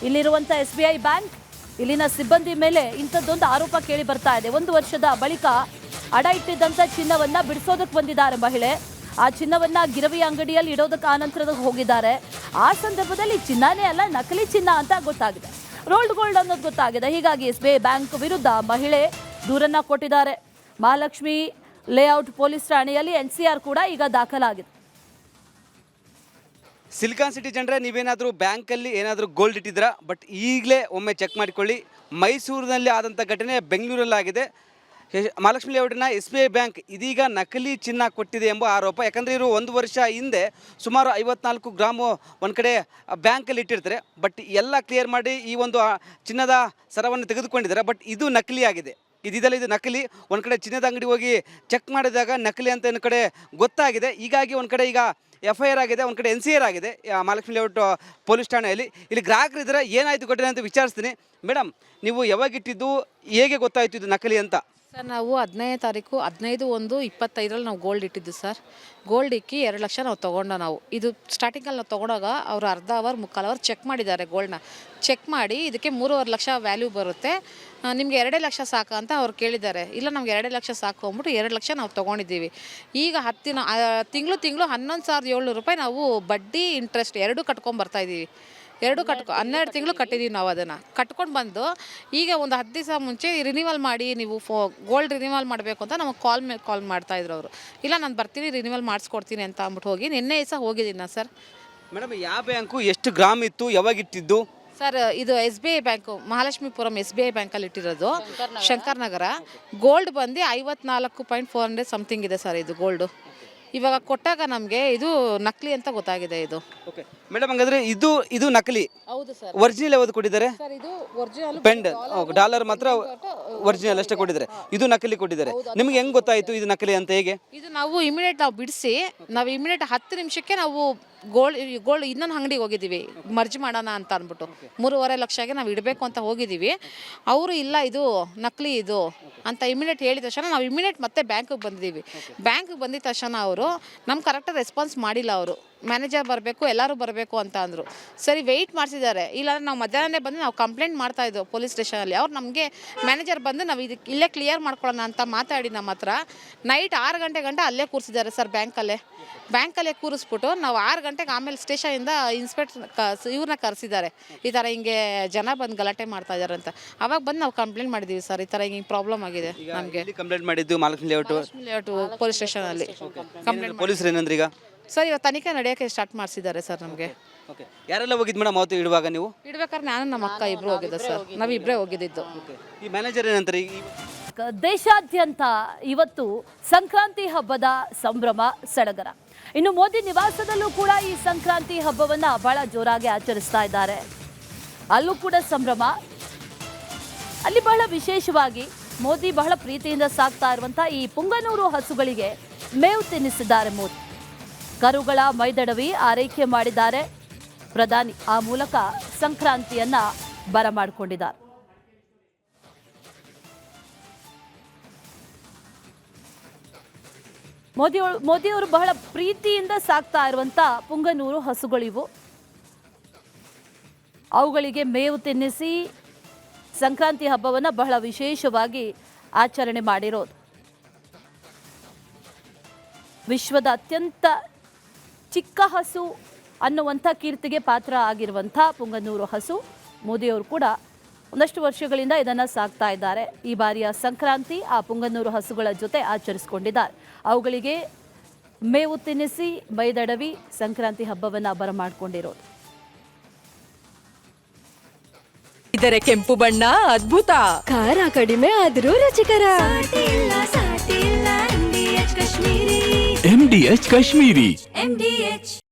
ಇಲ್ಲಿರುವಂಥ SBI ಬ್ಯಾಂಕ್, ಇಲ್ಲಿನ ಸಿಬ್ಬಂದಿ ಮೇಲೆ ಇಂಥದ್ದೊಂದು ಆರೋಪ ಕೇಳಿ ಬರ್ತಾ ಇದೆ. 1 ವರ್ಷದ ಬಳಿಕ ಅಡ ಇಟ್ಟಿದ್ದಂಥ ಚಿನ್ನವನ್ನು ಬಿಡಿಸೋದಕ್ಕೆ ಬಂದಿದ್ದಾರೆ ಮಹಿಳೆ. ಆ ಚಿನ್ನವನ್ನು ಗಿರವಿ ಅಂಗಡಿಯಲ್ಲಿ ಇಡೋದಕ್ಕೆ ಆನಂತರದ ಹೋಗಿದ್ದಾರೆ. ಆ ಸಂದರ್ಭದಲ್ಲಿ ಚಿನ್ನನೇ ಅಲ್ಲ, ನಕಲಿ ಚಿನ್ನ ಅಂತ ಗೊತ್ತಾಗಿದೆ. ರೋಲ್ಡ್ ಗೋಲ್ಡ್ ಅನ್ನೋದು ಗೊತ್ತಾಗಿದೆ. ಹೀಗಾಗಿ SBI ಬ್ಯಾಂಕ್ ವಿರುದ್ಧ ಮಹಿಳೆ ದೂರನ್ನ ಕೊಟ್ಟಿದ್ದಾರೆ. ಮಹಾಲಕ್ಷ್ಮಿ ಲೇಔಟ್ ಪೊಲೀಸ್ ಠಾಣೆಯಲ್ಲಿ NCR ಕೂಡ ಈಗ ದಾಖಲಾಗಿದೆ. ಸಿಲಿಕಾನ್ ಸಿಟಿ ಜನರೇ, ನೀವೇನಾದರೂ ಬ್ಯಾಂಕಲ್ಲಿ ಏನಾದರೂ ಗೋಲ್ಡ್ ಇಟ್ಟಿದ್ದೀರಾ, ಬಟ್ ಈಗಲೇ ಒಮ್ಮೆ ಚೆಕ್ ಮಾಡಿಕೊಳ್ಳಿ. ಮೈಸೂರಿನಲ್ಲಿ ಆದಂಥ ಘಟನೆ ಬೆಂಗಳೂರಲ್ಲಾಗಿದೆ. ಮಹಾಲಕ್ಷ್ಮಿ ಲೇಔಟಿನ SBI ಬ್ಯಾಂಕ್ ಇದೀಗ ನಕಲಿ ಚಿನ್ನ ಕೊಟ್ಟಿದೆ ಎಂಬ ಆರೋಪ. ಯಾಕಂದರೆ ಇವರು 1 ವರ್ಷ ಹಿಂದೆ ಸುಮಾರು 54 ಗ್ರಾಮು ಒಂದು ಕಡೆ ಬ್ಯಾಂಕಲ್ಲಿ ಇಟ್ಟಿರ್ತಾರೆ. ಬಟ್ ಎಲ್ಲ ಕ್ಲಿಯರ್ ಮಾಡಿ ಈ ಒಂದು ಚಿನ್ನದ ಸರವನ್ನು ತೆಗೆದುಕೊಂಡಿದ್ದಾರೆ. ಬಟ್ ಇದು ನಕಲಿ ಆಗಿದೆ. ಇದು ನಕಲಿ. ಒಂದು ಕಡೆ ಚಿನ್ನದ ಅಂಗಡಿ ಹೋಗಿ ಚೆಕ್ ಮಾಡಿದಾಗ ನಕಲಿ ಅಂತ ಒಂದು ಕಡೆ ಗೊತ್ತಾಗಿದೆ. ಹೀಗಾಗಿ ಒಂದು ಕಡೆ ಈಗ FIR ಆಗಿದೆ, ಒಂದು ಕಡೆ NCR ಆಗಿದೆ ಮಹಾಲಕ್ಷ್ಮಿ ಲೇಔಟ್ ಪೊಲೀಸ್ ಠಾಣೆಯಲ್ಲಿ. ಇಲ್ಲಿ ಗ್ರಾಹಕರಿದ್ದಾರೆ, ಏನಾಯಿತು ಘಟನೆ ಅಂತ ವಿಚಾರಿಸ್ತೀನಿ. ಮೇಡಮ್, ನೀವು ಯಾವಾಗಿಟ್ಟಿದ್ದು, ಹೇಗೆ ಗೊತ್ತಾಯಿತು ಇದು ನಕಲಿ ಅಂತ? ಸರ್, ನಾವು 15ನೇ ತಾರೀಕು 15/1/25 ನಾವು ಗೋಲ್ಡ್ ಇಟ್ಟಿದ್ದು ಸರ್. ಗೋಲ್ಡ್ ಇಕ್ಕಿ 2 ಲಕ್ಷ ನಾವು ತೊಗೊಂಡ. ನಾವು ಇದು ಸ್ಟಾರ್ಟಿಂಗಲ್ಲಿ ನಾವು ತೊಗೊಂಡಾಗ ಅವರು ಅರ್ಧ ಅವರ್ 3/4 ಅವರ್ ಚೆಕ್ ಮಾಡಿದ್ದಾರೆ. ಗೋಲ್ಡ್ನ ಚೆಕ್ ಮಾಡಿ ಇದಕ್ಕೆ 3.5 ಲಕ್ಷ ವ್ಯಾಲ್ಯೂ ಬರುತ್ತೆ, ನಿಮಗೆ 2 ಲಕ್ಷ ಸಾಕು ಅಂತ ಅವ್ರು ಕೇಳಿದ್ದಾರೆ. ಇಲ್ಲ, ನಮ್ಗೆ 2 ಲಕ್ಷ ಸಾಕು ಅಂದ್ಬಿಟ್ಟು 2 ಲಕ್ಷ ನಾವು ತೊಗೊಂಡಿದ್ದೀವಿ. ಈಗ ತಿಂಗಳು 11,700 ರೂಪಾಯಿ ನಾವು ಬಡ್ಡಿ ಇಂಟ್ರೆಸ್ಟ್ 2 ಕಟ್ಕೊಂಡ್ಬರ್ತಾಯಿದ್ದೀವಿ. 12 ತಿಂಗಳು ಕಟ್ಟಿದ್ದೀವಿ ನಾವು. ಅದನ್ನು ಕಟ್ಕೊಂಡು ಬಂದು ಈಗ ಒಂದು 10 ದಿವಸ ಮುಂಚೆ ರಿನಿವಲ್ ಮಾಡಿ, ನೀವು ಗೋಲ್ಡ್ ರಿನಿವಲ್ ಮಾಡಬೇಕು ಅಂತ ನಮಗೆ ಕಾಲ್ ಮಾಡ್ತಾಯಿದ್ರು ಅವರು. ಇಲ್ಲ, ನಾನು ಬರ್ತೀನಿ, ರಿನಿವಲ್ ಮಾಡಿಸ್ಕೊಡ್ತೀನಿ ಅಂತ ಅಂದ್ಬಿಟ್ಟು ಹೋಗಿ ನಿನ್ನೆ ದಿವಸ ಹೋಗಿದ್ದೀನಿ ನಾನು ಸರ್. ಮೇಡಮ್, ಯಾವ ಬ್ಯಾಂಕು, ಎಷ್ಟು ಗ್ರಾಮ್ ಇತ್ತು, ಯಾವಾಗಿಟ್ಟಿದ್ದು? ಸರ್, ಇದು SBI ಬ್ಯಾಂಕು, ಮಹಾಲಕ್ಷ್ಮೀಪುರಂ SBI ಬ್ಯಾಂಕಲ್ಲಿ ಇಟ್ಟಿರೋದು, ಶಂಕರ್ ನಗರ. ಗೋಲ್ಡ್ ಬಂದು 54.400 ಸಮಥಿಂಗ್ ಇದೆ ಸರ್ ಇದು ಗೋಲ್ಡು. ಇವಾಗ ಕೊಟ್ಟಾಗ ನಮಗೆ ಇದು ನಕಲಿ ಅಂತ ಗೊತ್ತಾಗಿದೆ ಇದು. ಓಕೆ ಮೇಡಮ್, ಹಾಗಾದ್ರೆ ಇದು ನಕಲಿ. ಹೌದು ಸರ್. ಒರಿಜಿನಲ್ ಯಾವುದು ಕೊಟ್ಟಿದ್ದಾರೆ? ಸರ್, ಇದು ಒರಿಜಿನಲ್ ಪೆಂಡ್ ಡಾಲರ್ ಮಾತ್ರ ಒರಿಜಿನಲ್ ಅಷ್ಟೇ ಕೊಟ್ಟಿದ್ದಾರೆ. ಇದು ನಕಲಿ ಕೊಟ್ಟಿದ್ದಾರೆ. ನಿಮಗೆ ಹೆಂಗೆ ಗೊತ್ತಾಯಿತು ಇದು ನಕಲಿ ಅಂತ? ಹೇಗೆ? ಇದು ನಾವು ಇಮಿಡಿಯೇಟ್ ಬಿಡಿಸಿ 10 ನಿಮಿಷಕ್ಕೆ ನಾವು ಗೋಲ್ಡ್ ಇನ್ನೊಂದು ಅಂಗಡಿಗೆ ಹೋಗಿದ್ದೀವಿ, ಮರ್ಜ್ ಮಾಡೋಣ ಅಂತ ಅಂದ್ಬಿಟ್ಟು 3.5 ಲಕ್ಷಗೆ ನಾವು ಇಡಬೇಕು ಅಂತ ಹೋಗಿದ್ದೀವಿ. ಅವರು ಇಲ್ಲ, ಇದು ನಕಲಿ ಇದು ಅಂತ ಇಮಿಡಿಯೇಟ್ ಹೇಳಿದ ತಕ್ಷಣ ನಾವು ಇಮಿಡಿಯೇಟ್ ಮತ್ತೆ ಬ್ಯಾಂಕಿಗೆ ಬಂದಿದ್ದೀವಿ. ಬ್ಯಾಂಕಿಗೆ ಬಂದಿದ ತಕ್ಷಣ ಅವರು ನಮ್ಗೆ ಕರೆಕ್ಟಾಗಿ ರೆಸ್ಪಾನ್ಸ್ ಮಾಡಿಲ್ಲ. ಅವರು ಮ್ಯಾನೇಜರ್ ಬರಬೇಕು, ಎಲ್ಲರೂ ಬರಬೇಕು ಅಂತ ಅಂದರು. ಸರಿ, ವೆಯ್ಟ್ ಮಾಡಿಸಿದ್ದಾರೆ. ಇಲ್ಲಾಂದ್ರೆ ನಾವು ಮಧ್ಯಾಹ್ನ ಬಂದು ನಾವು ಕಂಪ್ಲೇಂಟ್ ಮಾಡ್ತಾಯಿದ್ದೆವು ಪೊಲೀಸ್ ಸ್ಟೇಷನಲ್ಲಿ. ಅವ್ರು ನಮಗೆ ಮ್ಯಾನೇಜರ್ ಬಂದು ನಾವು ಇದಕ್ಕೆ ಇಲ್ಲೇ ಕ್ಲಿಯರ್ ಮಾಡ್ಕೊಳ್ಳೋಣ ಅಂತ ಮಾತಾಡಿ ನಮ್ಮ ಹತ್ರ ನೈಟ್ 6 ಗಂಟೆ ಅಲ್ಲೇ ಕೂರಿಸಿದ್ದಾರೆ ಸರ್. ಬ್ಯಾಂಕಲ್ಲೇ ಕೂರಿಸ್ಬಿಟ್ಟು ನಾವು 6 ಗಂಟೆಗೆ ಆಮೇಲೆ ಸ್ಟೇಷನಿಂದ ಇನ್ಸ್ಪೆಕ್ಟರ್ ಇವ್ರನ್ನ ಕರೆಸಿದ್ದಾರೆ. ಈ ಥರ ಹಿಂಗೆ ಜನ ಬಂದು ಗಲಾಟೆ ಮಾಡ್ತಾ ಇದ್ದಾರೆ ಅಂತ. ಅವಾಗ ಬಂದು ನಾವು ಕಂಪ್ಲೇಂಟ್ ಮಾಡಿದ್ದೀವಿ ಸರ್, ಈ ಥರ ಹಿಂಗೆ ಪ್ರಾಬ್ಲಮ್ ಆಗಿದೆ ನಮಗೆ. ಕಂಪ್ಲೇಂಟ್ ಮಾಡಿದ್ದು ಮಹಾಲಕ್ಷ್ಮಿ ಲೇಔಟ್ ಪೊಲೀಸ್ ಸ್ಟೇಷನಲ್ಲಿ ಕಂಪ್ಲೇಂಟ್. ಪೊಲೀಸರು ಏನಂದ್ರೆ ಈಗ? ಸರ್, ಇವಾಗ ತನಿಖೆ ನಡೆಯೋಕ್ಕೆ ಸ್ಟಾರ್ಟ್ ಮಾಡಿಸಿದ್ದಾರೆ ಸರ್ ನಮಗೆ. ಓಕೆ, ಯಾರೆಲ್ಲ ಹೋಗಿದ್ದು ಮೇಡಮ್ ಅವತ್ತು ಇಡುವಾಗ? ನೀವು ಇಡ್ಬೇಕಾದ್ರೆ ನಾನು ನಮ್ಮ ಅಕ್ಕ ಇಬ್ಬರು ಹೋಗಿದ್ದೆ ಸರ್. ನಾವು ಇಬ್ಬರೇ ಹೋಗಿದ್ದು. ಈ ಮ್ಯಾನೇಜರ್ ಏನಂತಾರೆ? ದೇಶಾದ್ಯಂತ ಇವತ್ತು ಸಂಕ್ರಾಂತಿ ಹಬ್ಬದ ಸಂಭ್ರಮ ಸಡಗರ. ಇನ್ನು ಮೋದಿ ನಿವಾಸದಲ್ಲೂ ಕೂಡ ಈ ಸಂಕ್ರಾಂತಿ ಹಬ್ಬವನ್ನ ಬಹಳ ಜೋರಾಗಿ ಆಚರಿಸ್ತಾ ಇದ್ದಾರೆ. ಅಲ್ಲೂ ಕೂಡ ಸಂಭ್ರಮ. ಅಲ್ಲಿ ಬಹಳ ವಿಶೇಷವಾಗಿ ಮೋದಿ ಬಹಳ ಪ್ರೀತಿಯಿಂದ ಸಾಕ್ತಾ ಇರುವಂತಹ ಈ ಪುಂಗನೂರು ಹಸುಗಳಿಗೆ ಮೇವು ತಿನ್ನಿಸಿದ್ದಾರೆ ಮೋದಿ. ಕರುಗಳ ಮೈದಡವಿ ಆರೈಕೆ ಮಾಡಿದ್ದಾರೆ ಪ್ರಧಾನಿ. ಆ ಮೂಲಕ ಸಂಕ್ರಾಂತಿಯನ್ನ ಬರಮಾಡಿಕೊಂಡಿದ್ದಾರೆ. ಮೋದಿಯವರು ಬಹಳ ಪ್ರೀತಿಯಿಂದ ಸಾಕ್ತಾ ಇರುವಂತ ಪುಂಗನೂರು ಹಸುಗಳಿವು. ಅವುಗಳಿಗೆ ಮೇವು ತಿನ್ನಿಸಿ ಸಂಕ್ರಾಂತಿ ಹಬ್ಬವನ್ನ ಬಹಳ ವಿಶೇಷವಾಗಿ ಆಚರಣೆ ಮಾಡಿರೋದು. ವಿಶ್ವದ ಅತ್ಯಂತ ಚಿಕ್ಕ ಹಸು ಅನ್ನುವಂಥ ಕೀರ್ತಿಗೆ ಪಾತ್ರ ಆಗಿರುವಂಥ ಪುಂಗನೂರು ಹಸು ಮೋದಿಯವರು ಕೂಡ ಒಂದಷ್ಟು ವರ್ಷಗಳಿಂದ ಇದನ್ನು ಸಾಕ್ತಾ ಇದ್ದಾರೆ. ಈ ಬಾರಿಯ ಸಂಕ್ರಾಂತಿ ಆ ಪುಂಗನೂರು ಹಸುಗಳ ಜೊತೆ ಆಚರಿಸಿಕೊಂಡಿದ್ದಾರೆ. ಅವುಗಳಿಗೆ ಮೇವು ತಿನ್ನಿಸಿ ಮೈದಡವಿ ಸಂಕ್ರಾಂತಿ ಹಬ್ಬವನ್ನು ಬರಮಾಡಿಕೊಂಡಿರೋದು. ಇದರ ಕೆಂಪು ಬಣ್ಣ ಅದ್ಭುತ, ಖಾರ ಕಡಿಮೆ ಆದರೂ ರುಚಿಕರ. MDH ಕಾಶ್ಮೀರಿ.